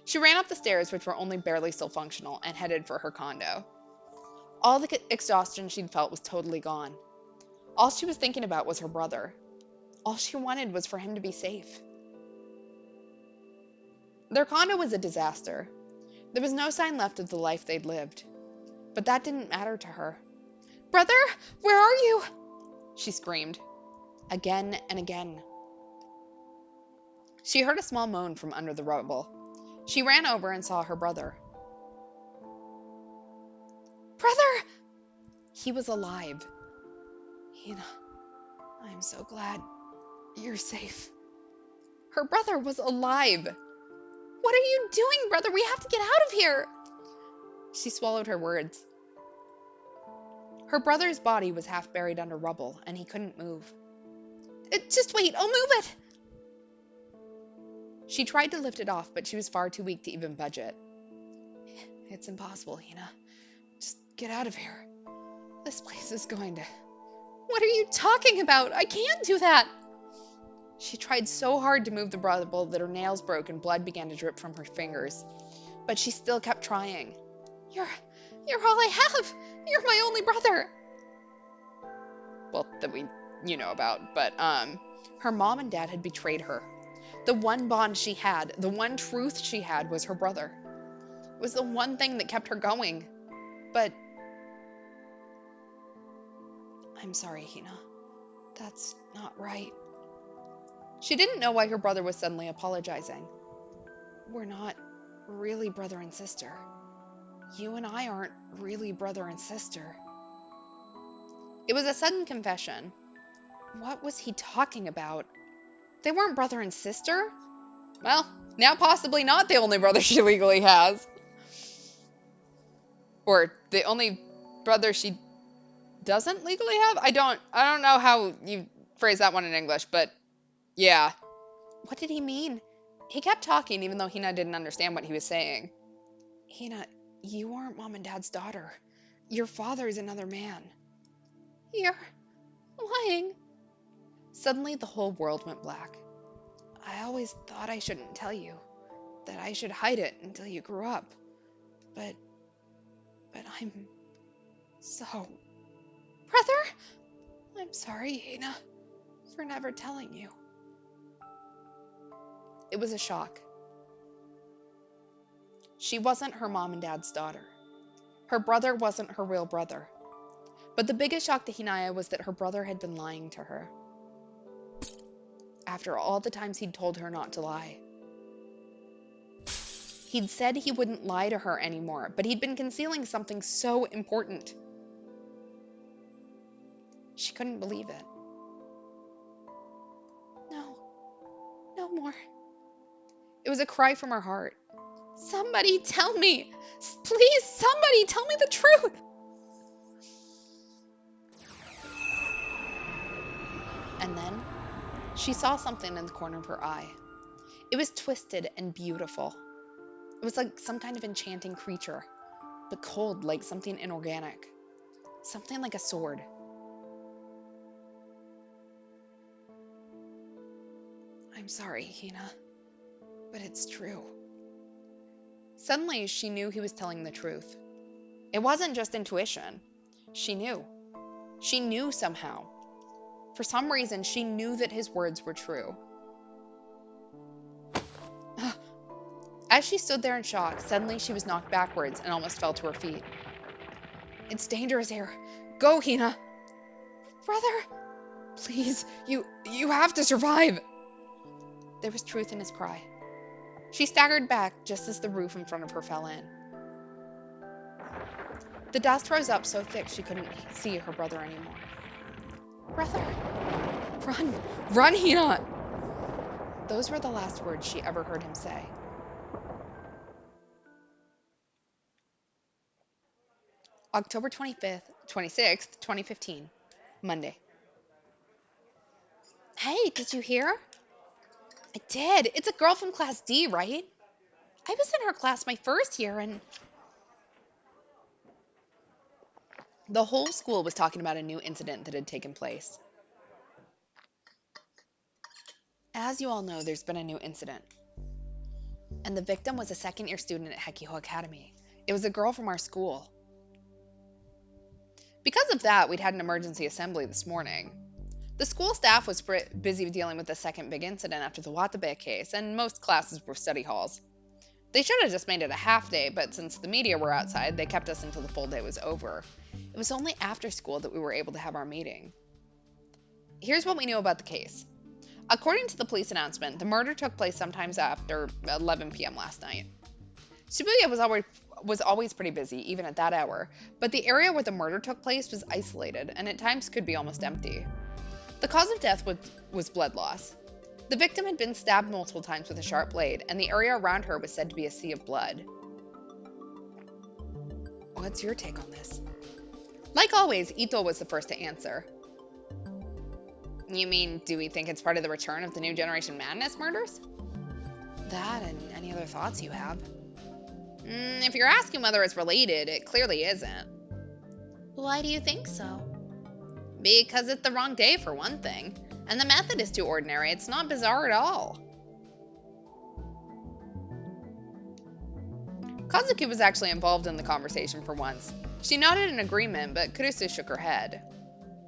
She ran up the stairs, which were only barely still functional, and headed for her condo. All the exhaustion she'd felt was totally gone. All she was thinking about was her brother. All she wanted was for him to be safe. Their condo was a disaster. There was no sign left of the life they'd lived. But that didn't matter to her. Brother, where are you? She screamed. Again and again. She heard a small moan from under the rubble. She ran over and saw her brother. Brother! He was alive. Hina, I'm so glad you're safe. Her brother was alive. What are you doing, brother? We have to get out of here. She swallowed her words. Her brother's body was half buried under rubble, and he couldn't move. Just wait, I'll move it. She tried to lift it off, but she was far too weak to even budge it. It's impossible, Hina. Just get out of here. This place is going to... What are you talking about? I can't do that. She tried so hard to move the rubble that her nails broke and blood began to drip from her fingers. But she still kept trying. You're all I have. You're my only brother. Well, that you know about. But, her mom and dad had betrayed her. The one bond she had, the one truth she had was her brother. It was the one thing that kept her going. But... I'm sorry, Hina. That's not right. She didn't know why her brother was suddenly apologizing. We're not really brother and sister. You and I aren't really brother and sister. It was a sudden confession. What was he talking about? They weren't brother and sister? Well, now possibly not the only brother she legally has. Or the only brother she doesn't legally have? I don't know how you phrase that one in English, but yeah. What did he mean? He kept talking even though Hina didn't understand what he was saying. Hina, you aren't Mom and Dad's daughter. Your father is another man. You're lying. Suddenly the whole world went black. I always thought I shouldn't tell you, that I should hide it until you grew up. But I'm so... Brother? I'm sorry, Hina, for never telling you. It was a shock. She wasn't her mom and dad's daughter. Her brother wasn't her real brother. But the biggest shock to Hinae was that her brother had been lying to her. After all the times he'd told her not to lie. He'd said he wouldn't lie to her anymore, but he'd been concealing something so important. She couldn't believe it. No more. It was a cry from her heart. Somebody tell me. Please, somebody tell me the truth. And then she saw something in the corner of her eye. It was twisted and beautiful. It was like some kind of enchanting creature, but cold like something inorganic. Something like a sword. I'm sorry, Hina, but it's true. Suddenly, she knew he was telling the truth. It wasn't just intuition. She knew. She knew somehow. For some reason, she knew that his words were true. As she stood there in shock, suddenly she was knocked backwards and almost fell to her feet. It's dangerous here. Go, Hina. Brother. Please, you have to survive. There was truth in his cry. She staggered back just as the roof in front of her fell in. The dust rose up so thick she couldn't see her brother anymore. Brother. Run! Run, Hina! Those were the last words she ever heard him say. October 26th, 2015, Monday. Hey, did you hear? I did. It's a girl from Class D, right? I was in her class my first year and... The whole school was talking about a new incident that had taken place. As you all know, there's been a new incident. And the victim was a second-year student at Hekiho Academy. It was a girl from our school. Because of that, we'd had an emergency assembly this morning. The school staff was busy dealing with the second big incident after the Watabe case, and most classes were study halls. They should have just made it a half day, but since the media were outside, they kept us until the full day was over. It was only after school that we were able to have our meeting. Here's what we knew about the case. According to the police announcement, the murder took place sometimes after 11 p.m. last night. Shibuya was always pretty busy, even at that hour, but the area where the murder took place was isolated and at times could be almost empty. The cause of death was blood loss. The victim had been stabbed multiple times with a sharp blade, and the area around her was said to be a sea of blood. What's your take on this? Like always, Ito was the first to answer. You mean, do we think it's part of the return of the New Generation Madness murders? That and any other thoughts you have. If you're asking whether it's related, it clearly isn't. Why do you think so? Because it's the wrong day, for one thing. And the method is too ordinary. It's not bizarre at all. Kazuki was actually involved in the conversation for once. She nodded in agreement, but Kurusu shook her head.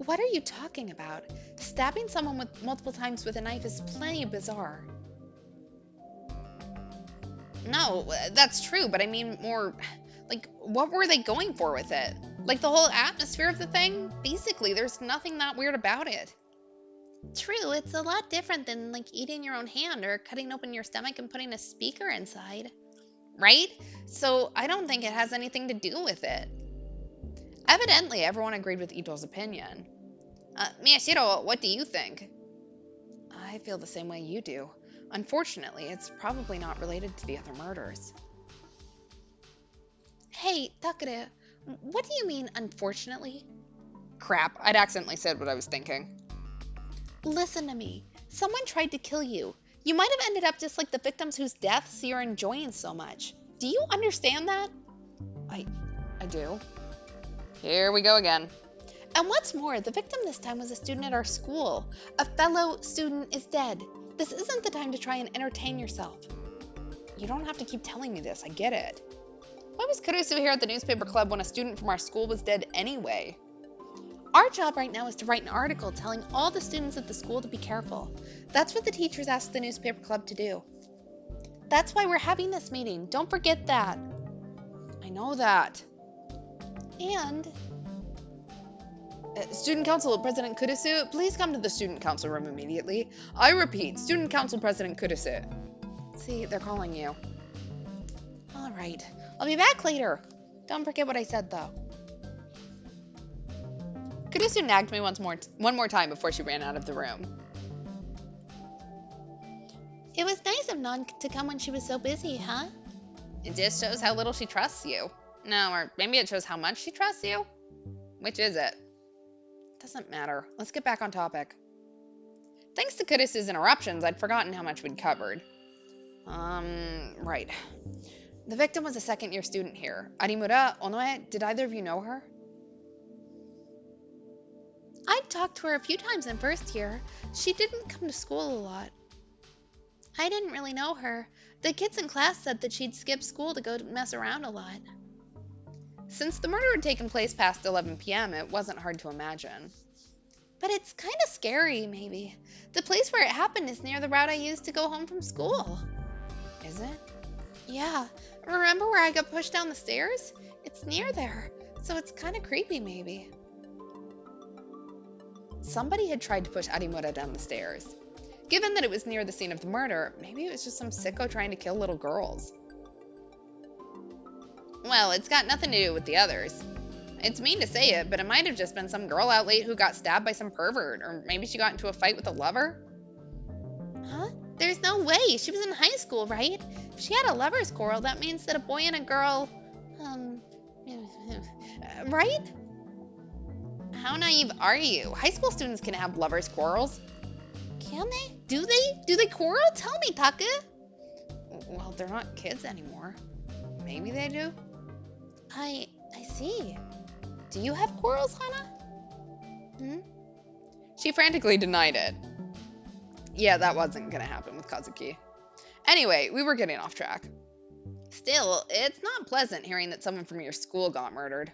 What are you talking about? Stabbing someone with multiple times with a knife is plenty bizarre. No, that's true, but I mean more, like, what were they going for with it? Like, the whole atmosphere of the thing? Basically, there's nothing that weird about it. True, it's a lot different than, like, eating your own hand or cutting open your stomach and putting a speaker inside. Right? So I don't think it has anything to do with it. Evidently, everyone agreed with Ito's opinion. Miyashiro, what do you think? I feel the same way you do. Unfortunately, it's probably not related to the other murders. Hey, Takara, what do you mean, unfortunately? Crap, I'd accidentally said what I was thinking. Listen to me. Someone tried to kill you. You might have ended up just like the victims whose deaths you're enjoying so much. Do you understand that? I do. Here we go again. And what's more, the victim this time was a student at our school. A fellow student is dead. This isn't the time to try and entertain yourself. You don't have to keep telling me this, I get it. Why was Kurusu here at the newspaper club when a student from our school was dead anyway? Our job right now is to write an article telling all the students at the school to be careful. That's what the teachers asked the newspaper club to do. That's why we're having this meeting. Don't forget that. I know that. And... Student Council President Kurusu, please come to the Student Council room immediately. I repeat, Student Council President Kurusu. See, they're calling you. All right. I'll be back later. Don't forget what I said, though. Kurusu nagged me one more time before she ran out of the room. It was nice of Non to come when she was so busy, huh? It just shows how little she trusts you. No, or maybe it shows how much she trusts you? Which is it? Doesn't matter. Let's get back on topic. Thanks to Kurusu's interruptions, I'd forgotten how much we'd covered. Right. The victim was a second-year student here. Arimura, Onoe, did either of you know her? I've talked to her a few times in first year. She didn't come to school a lot. I didn't really know her. The kids in class said that she'd skip school to go mess around a lot. Since the murder had taken place past 11 p.m., it wasn't hard to imagine. But it's kind of scary, maybe. The place where it happened is near the route I used to go home from school. Is it? Yeah. Remember where I got pushed down the stairs? It's near there, so it's kind of creepy, maybe. Somebody had tried to push Arimura down the stairs. Given that it was near the scene of the murder, maybe it was just some sicko trying to kill little girls. Well, it's got nothing to do with the others. It's mean to say it, but it might have just been some girl out late who got stabbed by some pervert, or maybe she got into a fight with a lover. Huh? There's no way. She was in high school, right? If she had a lover's quarrel, that means that a boy and a girl, right? How naive are you? High school students can have lovers' quarrels. Can they? Do they? Do they quarrel? Tell me, Taka. Well, they're not kids anymore. Maybe they do. I see. Do you have quarrels, Hana? Hmm? She frantically denied it. Yeah, that wasn't gonna happen with Kazuki. Anyway, we were getting off track. Still, it's not pleasant hearing that someone from your school got murdered.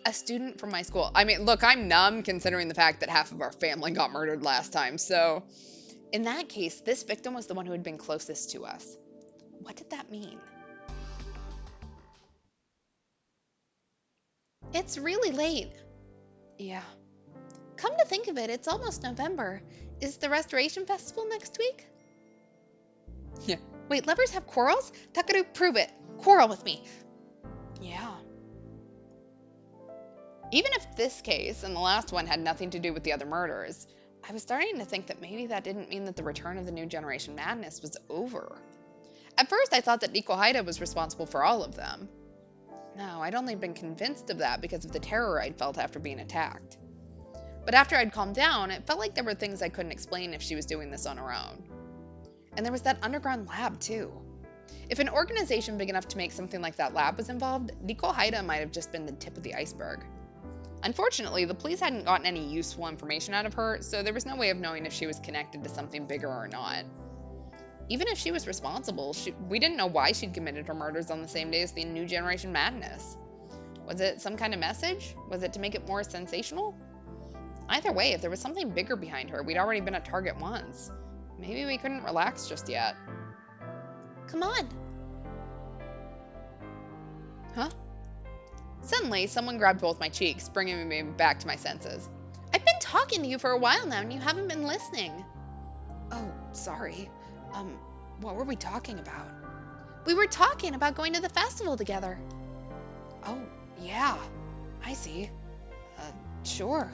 A student from my school. I mean, look, I'm numb considering the fact that half of our family got murdered last time, so... In that case, this victim was the one who had been closest to us. What did that mean? It's really late. Yeah. Come to think of it, it's almost November. Is the Restoration Festival next week? Yeah. Wait, lovers have quarrels? Takaru, prove it. Quarrel with me. Yeah. Even if this case and the last one had nothing to do with the other murders, I was starting to think that maybe that didn't mean that the return of the New Generation Madness was over. At first, I thought that Nico Haida was responsible for all of them. No, I'd only been convinced of that because of the terror I'd felt after being attacked. But after I'd calmed down, it felt like there were things I couldn't explain if she was doing this on her own. And there was that underground lab, too. If an organization big enough to make something like that lab was involved, Nicole Haida might have just been the tip of the iceberg. Unfortunately, the police hadn't gotten any useful information out of her, so there was no way of knowing if she was connected to something bigger or not. Even if she was responsible, we didn't know why she'd committed her murders on the same day as the New Generation Madness. Was it some kind of message? Was it to make it more sensational? Either way, if there was something bigger behind her, we'd already been a target once. Maybe we couldn't relax just yet. Come on. Huh? Suddenly, someone grabbed both my cheeks, bringing me back to my senses. I've been talking to you for a while now, and you haven't been listening. Oh, sorry. What were we talking about? We were talking about going to the festival together. Oh, yeah. I see. Sure.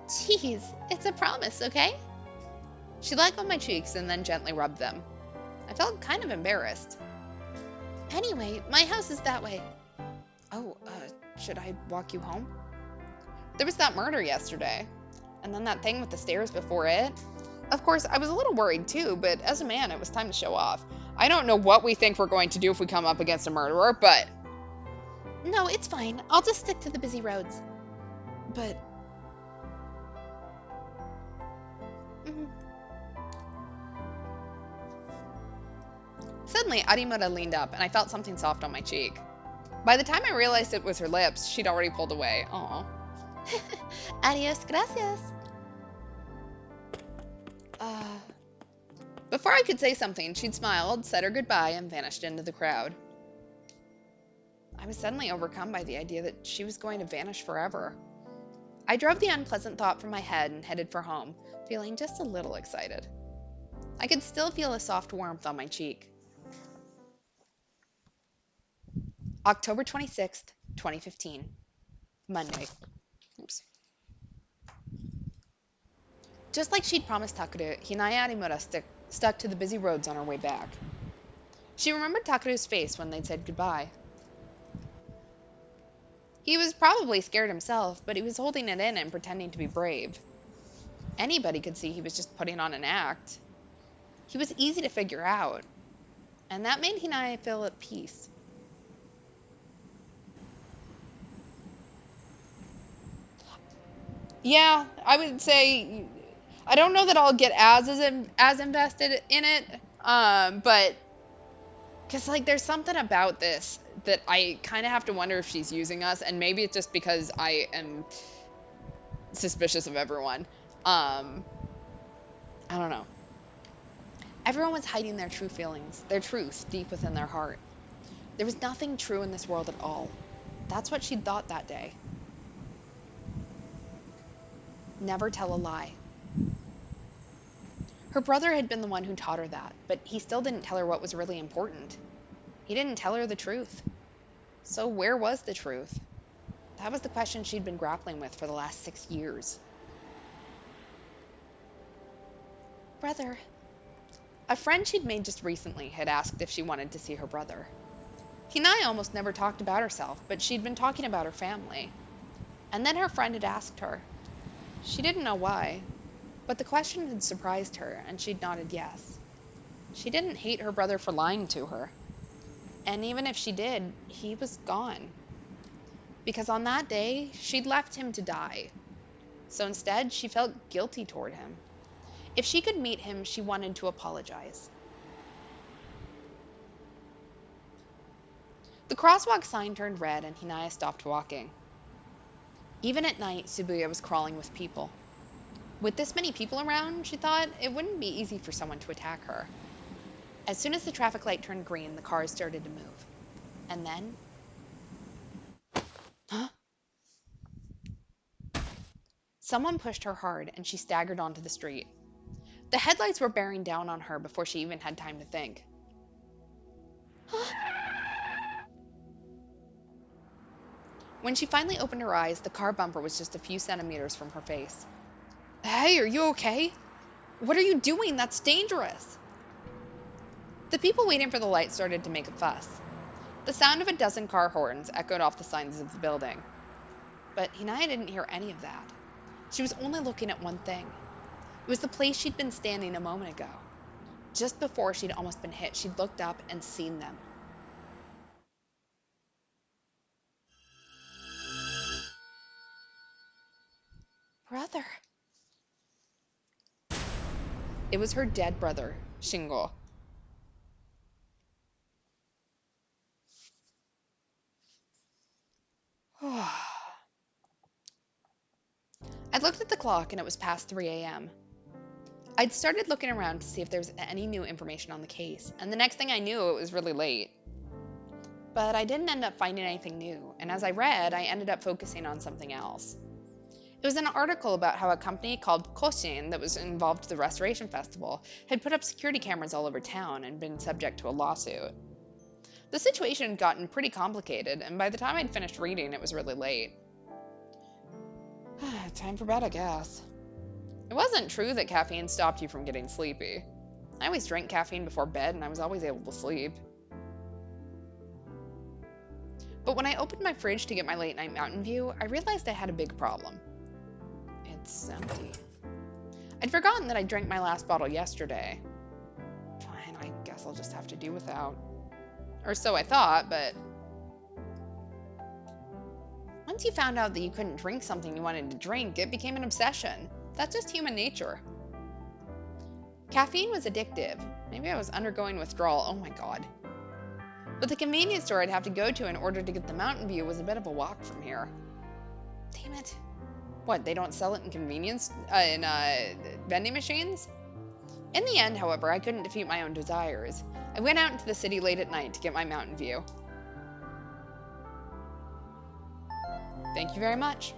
Jeez, it's a promise, okay? She let go of my cheeks and then gently rubbed them. I felt kind of embarrassed. Anyway, my house is that way. Oh, should I walk you home? There was that murder yesterday, and then that thing with the stairs before it. Of course, I was a little worried too, but as a man, it was time to show off. I don't know what we think we're going to do if we come up against a murderer, but... No, it's fine. I'll just stick to the busy roads. But... Suddenly, Arimura leaned up, and I felt something soft on my cheek. By the time I realized it was her lips, she'd already pulled away. Aw. Adios, gracias. Before I could say something, she'd smiled, said her goodbye, and vanished into the crowd. I was suddenly overcome by the idea that she was going to vanish forever. I drove the unpleasant thought from my head and headed for home, feeling just a little excited. I could still feel a soft warmth on my cheek. October 26th, 2015. Monday. Oops. Just like she'd promised Takeru, Hinae Arimura stuck to the busy roads on her way back. She remembered Takeru's face when they'd said goodbye. He was probably scared himself, but he was holding it in and pretending to be brave. Anybody could see he was just putting on an act. He was easy to figure out, and that made Hinae feel at peace. Yeah, I would say I don't know that I'll get as invested in it, but because like there's something about this that I kind of have to wonder if she's using us, and maybe it's just because I am suspicious of everyone. I don't know. Everyone was hiding their true feelings, their truth deep within their heart. There was nothing true in this world at all. That's what she'd thought that day. Never tell a lie. Her brother had been the one who taught her that, but he still didn't tell her what was really important. He didn't tell her the truth. So where was the truth? That was the question she'd been grappling with for the last 6 years. Brother. A friend she'd made just recently had asked if she wanted to see her brother. Hinae almost never talked about herself, but she'd been talking about her family. And then her friend had asked her. She didn't know why, but the question had surprised her, and she'd nodded yes. She didn't hate her brother for lying to her. And even if she did, he was gone. Because on that day, she'd left him to die. So instead, she felt guilty toward him. If she could meet him, she wanted to apologize. The crosswalk sign turned red, and Hinae stopped walking. Even at night, Shibuya was crawling with people. With this many people around, she thought it wouldn't be easy for someone to attack her. As soon as the traffic light turned green, the cars started to move. And then... Huh? Someone pushed her hard, and she staggered onto the street. The headlights were bearing down on her before she even had time to think. When she finally opened her eyes, the car bumper was just a few centimeters from her face. Hey, are you okay? What are you doing? That's dangerous. The people waiting for the light started to make a fuss. The sound of a dozen car horns echoed off the signs of the building. But Hinae didn't hear any of that. She was only looking at one thing. It was the place she'd been standing a moment ago. Just before she'd almost been hit, she'd looked up and seen them. Brother. It was her dead brother, Shingo. I looked at the clock and it was past 3 a.m. I'd started looking around to see if there was any new information on the case, and the next thing I knew, it was really late. But I didn't end up finding anything new, and as I read, I ended up focusing on something else. It was an article about how a company called Koshin that was involved with the Restoration Festival had put up security cameras all over town and been subject to a lawsuit. The situation had gotten pretty complicated, and by the time I'd finished reading, it was really late. Time for bed, I guess. It wasn't true that caffeine stopped you from getting sleepy. I always drank caffeine before bed, and I was always able to sleep. But when I opened my fridge to get my late night Mountain View, I realized I had a big problem. It's empty. I'd forgotten that I drank my last bottle yesterday. Fine, I guess I'll just have to do without. Or so I thought, but once you found out that you couldn't drink something you wanted to drink, it became an obsession. That's just human nature. Caffeine was addictive. Maybe I was undergoing withdrawal. Oh my god. But the convenience store I'd have to go to in order to get the Mountain View was a bit of a walk from here. Damn it. What, they don't sell it in vending machines? In the end, however, I couldn't defeat my own desires. I went out into the city late at night to get my Mountain View. Thank you very much.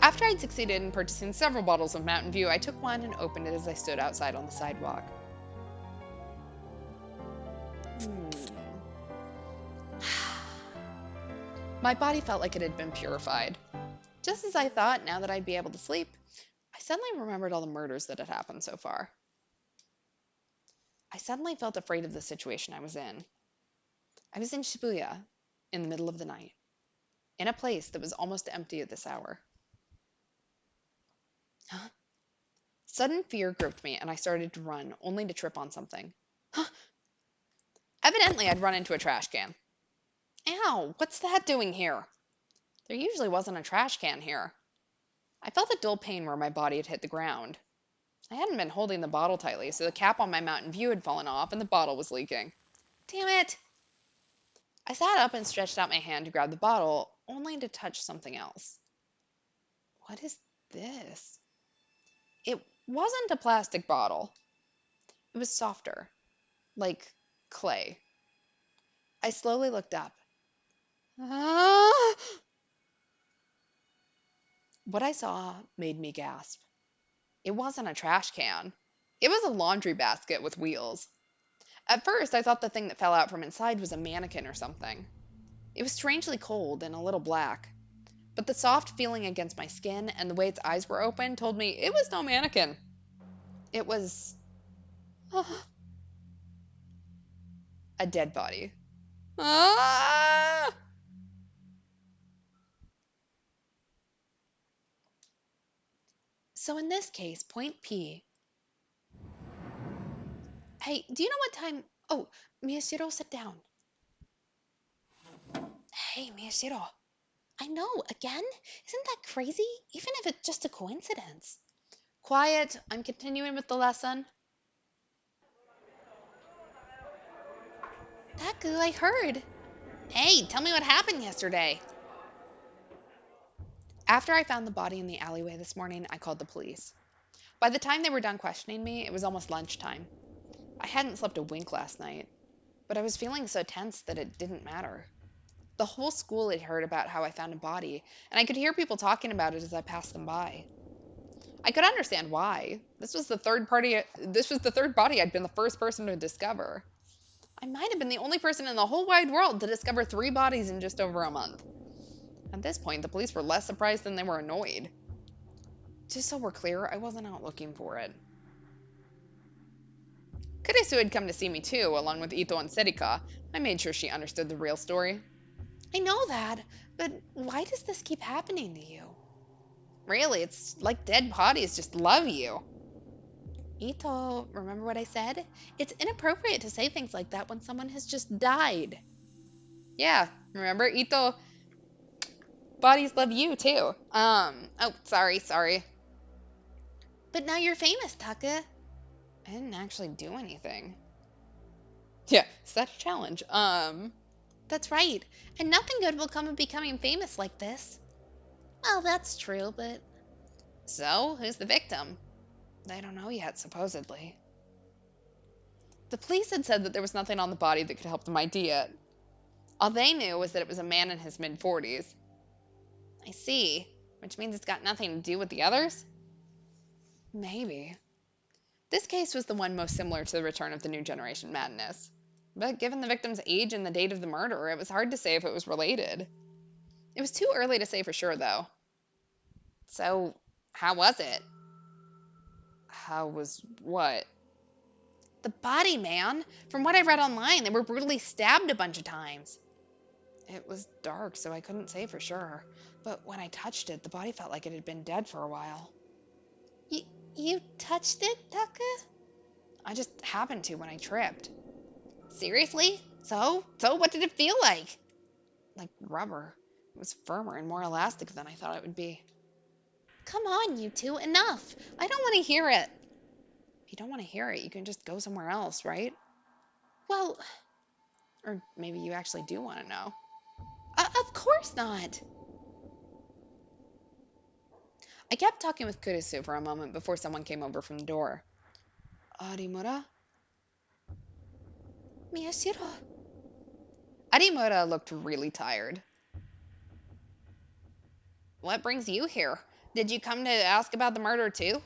After I'd succeeded in purchasing several bottles of Mountain View, I took one and opened it as I stood outside on the sidewalk. My body felt like it had been purified. Just as I thought, now that I'd be able to sleep, I suddenly remembered all the murders that had happened so far. I suddenly felt afraid of the situation I was in. I was in Shibuya, in the middle of the night, in a place that was almost empty at this hour. Huh? Sudden fear gripped me, and I started to run, only to trip on something. Huh? Evidently, I'd run into a trash can. Ow, what's that doing here? There usually wasn't a trash can here. I felt a dull pain where my body had hit the ground. I hadn't been holding the bottle tightly, so the cap on my Mountain View had fallen off and the bottle was leaking. Damn it! I sat up and stretched out my hand to grab the bottle, only to touch something else. What is this? It wasn't a plastic bottle. It was softer, like clay. I slowly looked up. Ah! What I saw made me gasp. It wasn't a trash can. It was a laundry basket with wheels. At first, I thought the thing that fell out from inside was a mannequin or something. It was strangely cold and a little black, but the soft feeling against my skin and the way its eyes were open told me it was no mannequin. It was a dead body. Ah! So in this case, point P. Hey, do you know what time? Oh, Miyashiro, sit down. Hey, Miyashiro. I know, again? Isn't that crazy? Even if it's just a coincidence. Quiet. I'm continuing with the lesson. Taku, I heard. Hey, tell me what happened yesterday. After I found the body in the alleyway this morning, I called the police. By the time they were done questioning me, it was almost lunchtime. I hadn't slept a wink last night, but I was feeling so tense that it didn't matter. The whole school had heard about how I found a body, and I could hear people talking about it as I passed them by. I could understand why. This was the third body I'd been the first person to discover. I might have been the only person in the whole wide world to discover 3 bodies in just over a month. At this point, the police were less surprised than they were annoyed. Just so we're clear, I wasn't out looking for it. Could Kurisu had come to see me too, along with Ito and Serika. I made sure she understood the real story. I know that, but why does this keep happening to you? Really, it's like dead bodies just love you. Ito, remember what I said? It's inappropriate to say things like that when someone has just died. Yeah, remember? Ito, bodies love you too. Oh, sorry. But now you're famous, Taka. I didn't actually do anything. Yeah, such a challenge. That's right. And nothing good will come of becoming famous like this. Well, that's true, but So, who's the victim? They don't know yet, supposedly. The police had said that there was nothing on the body that could help them ID it. All they knew was that it was a man in his mid-40s. I see, which means it's got nothing to do with the others? Maybe. This case was the one most similar to the return of the New Generation Madness. But given the victim's age and the date of the murder, it was hard to say if it was related. It was too early to say for sure, though. So, how was it? How was what? the body, man. From what I read online, they were brutally stabbed a bunch of times. It was dark, so I couldn't say for sure. But when I touched it, the body felt like it had been dead for a while. You touched it, Taka? I just happened to when I tripped. Seriously? So what did it feel like? Like rubber. It was firmer and more elastic than I thought it would be. Come on, you two, enough. I don't want to hear it. If you don't want to hear it, you can just go somewhere else, right? Well, Or maybe you actually do want to know. of course not. I kept talking with Kurisu for a moment before someone came over from the door. Arimura? Miyashiro. Arimura looked really tired. What brings you here? Did you come to ask about the murder too?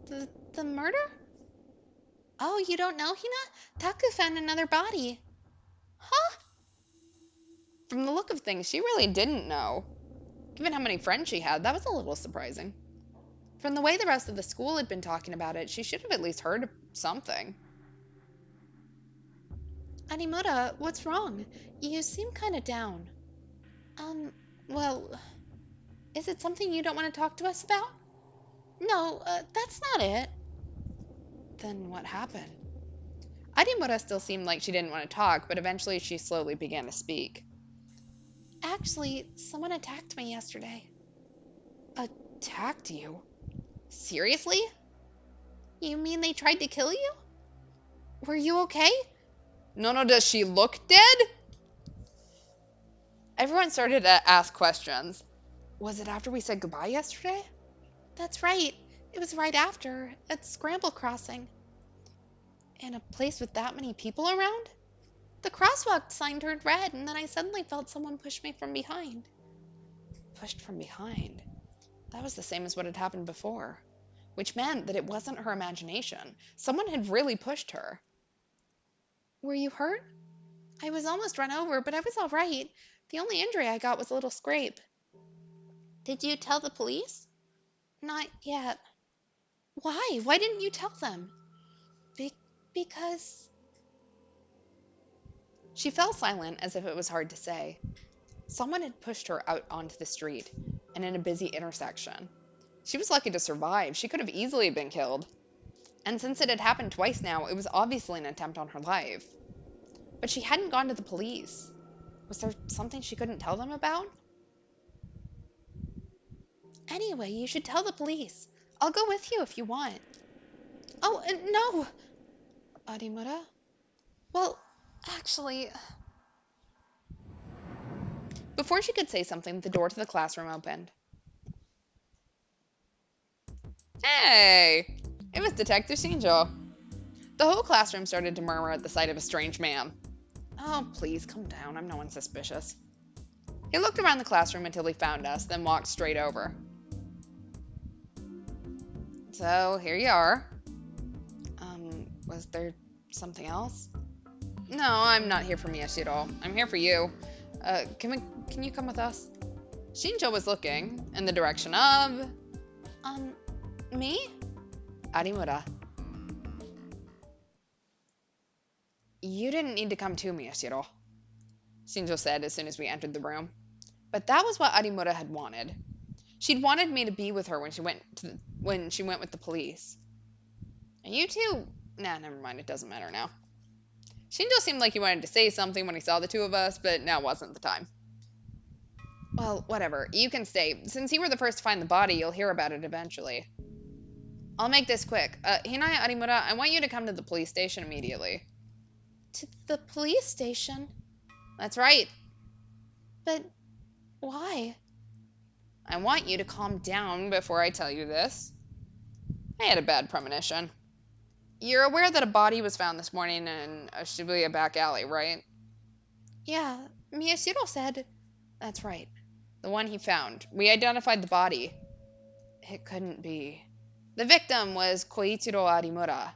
The murder? Oh, you don't know, Hina? Taka found another body. Huh? From the look of things, she really didn't know. Given how many friends she had, that was a little surprising. From the way the rest of the school had been talking about it, she should have at least heard something. Animura, what's wrong? You seem kind of down. Well, is it something you don't want to talk to us about? No, that's not it. Then what happened? Arimura still seemed like she didn't want to talk, but eventually she slowly began to speak. Actually, someone attacked me yesterday. Attacked you? Seriously? You mean they tried to kill you? Were you okay? No, does she look dead? Everyone started to ask questions. Was it after we said goodbye yesterday? That's right. It was right after, at Scramble Crossing. In a place with that many people around? The crosswalk sign turned red, and then I suddenly felt someone push me from behind. Pushed from behind? That was the same as what had happened before, which meant that it wasn't her imagination. Someone had really pushed her. Were you hurt? I was almost run over, but I was all right. The only injury I got was a little scrape. Did you tell the police? Not yet. Why? Why didn't you tell them? Because... She fell silent as if it was hard to say. Someone had pushed her out onto the street and in a busy intersection. She was lucky to survive. She could have easily been killed. And since it had happened twice now, it was obviously an attempt on her life. But she hadn't gone to the police. Was there something she couldn't tell them about? Anyway, you should tell the police. I'll go with you if you want. Oh, no! Arimura? Well, actually... Before she could say something, the door to the classroom opened. Hey! It was Detective Shinjo. The whole classroom started to murmur at the sight of a strange man. Oh, please, calm down. I'm no one suspicious. He looked around the classroom until he found us, then walked straight over. So, here you are. Was there something else? No, I'm not here for Miyashiro. I'm here for you. Can you come with us? Shinjo was looking in the direction of... Me? Arimura. You didn't need to come to me, Ashiro, Shinjo said as soon as we entered the room. But that was what Arimura had wanted. She'd wanted me to be with her when she went with the police. And you two, nah, never mind. It doesn't matter now. Shinjo seemed like he wanted to say something when he saw the two of us, but now wasn't the time. Well, whatever. You can stay. Since you were the first to find the body, you'll hear about it eventually. I'll make this quick. Hinae Arimura, I want you to come to the police station immediately. To the police station? That's right. But why? I want you to calm down before I tell you this. I had a bad premonition. You're aware that a body was found this morning in a Shibuya back alley, right? Yeah, Miyashiro said. That's right. The one he found. We identified the body. It couldn't be. The victim was Koichiro Arimura,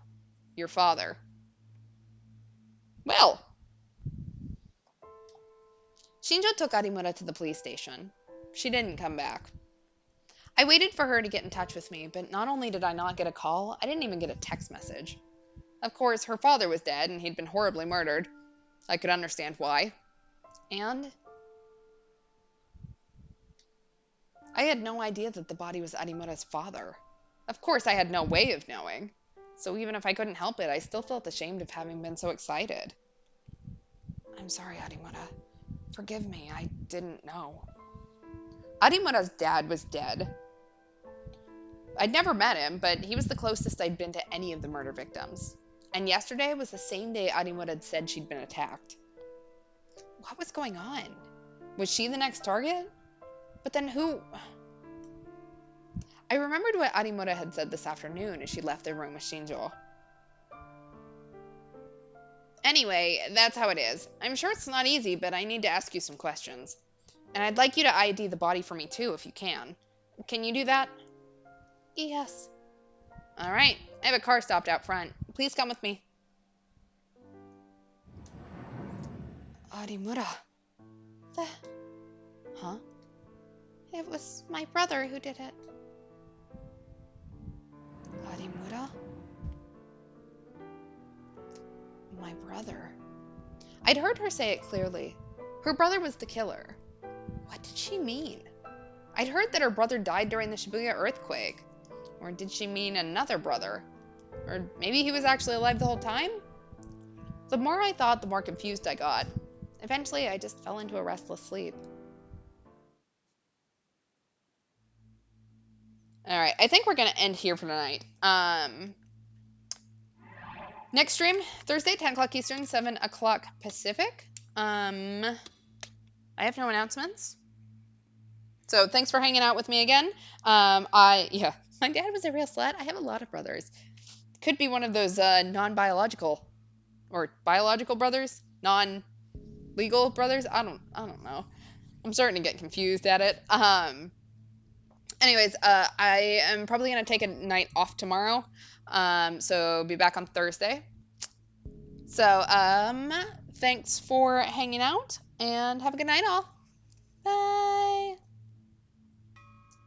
your father. Well, Shinjo took Arimura to the police station. She didn't come back. I waited for her to get in touch with me, but not only did I not get a call, I didn't even get a text message. Of course, her father was dead and he'd been horribly murdered. I could understand why. And I had no idea that the body was Arimura's father. Of course, I had no way of knowing. So even if I couldn't help it, I still felt ashamed of having been so excited. I'm sorry, Arimura. Forgive me, I didn't know. Arimura's dad was dead. I'd never met him, but he was the closest I'd been to any of the murder victims. And yesterday was the same day Arimura had said she'd been attacked. What was going on? Was she the next target? But then who? I remembered what Arimura had said this afternoon as she left the room with Shinjo. Anyway, that's how it is. I'm sure it's not easy, but I need to ask you some questions. And I'd like you to ID the body for me too, if you can. Can you do that? Yes. All right. I have a car stopped out front. Please come with me. Arimura. The... Huh? It was my brother who did it. Arimura? My brother. I'd heard her say it clearly. Her brother was the killer. What did she mean? I'd heard that her brother died during the Shibuya earthquake. Or did she mean another brother? Or maybe he was actually alive the whole time? The more I thought, the more confused I got. Eventually, I just fell into a restless sleep. All right, I think we're going to end here for tonight. Next stream, Thursday, 10 o'clock Eastern, 7 o'clock Pacific. I have no announcements. So thanks for hanging out with me again. Yeah, my dad was a real slut. I have a lot of brothers. Could be one of those non-biological or biological brothers, non-legal brothers. I don't know. I'm starting to get confused at it. Anyways, I am probably gonna take a night off tomorrow. So be back on Thursday. So thanks for hanging out and have a good night all. Bye.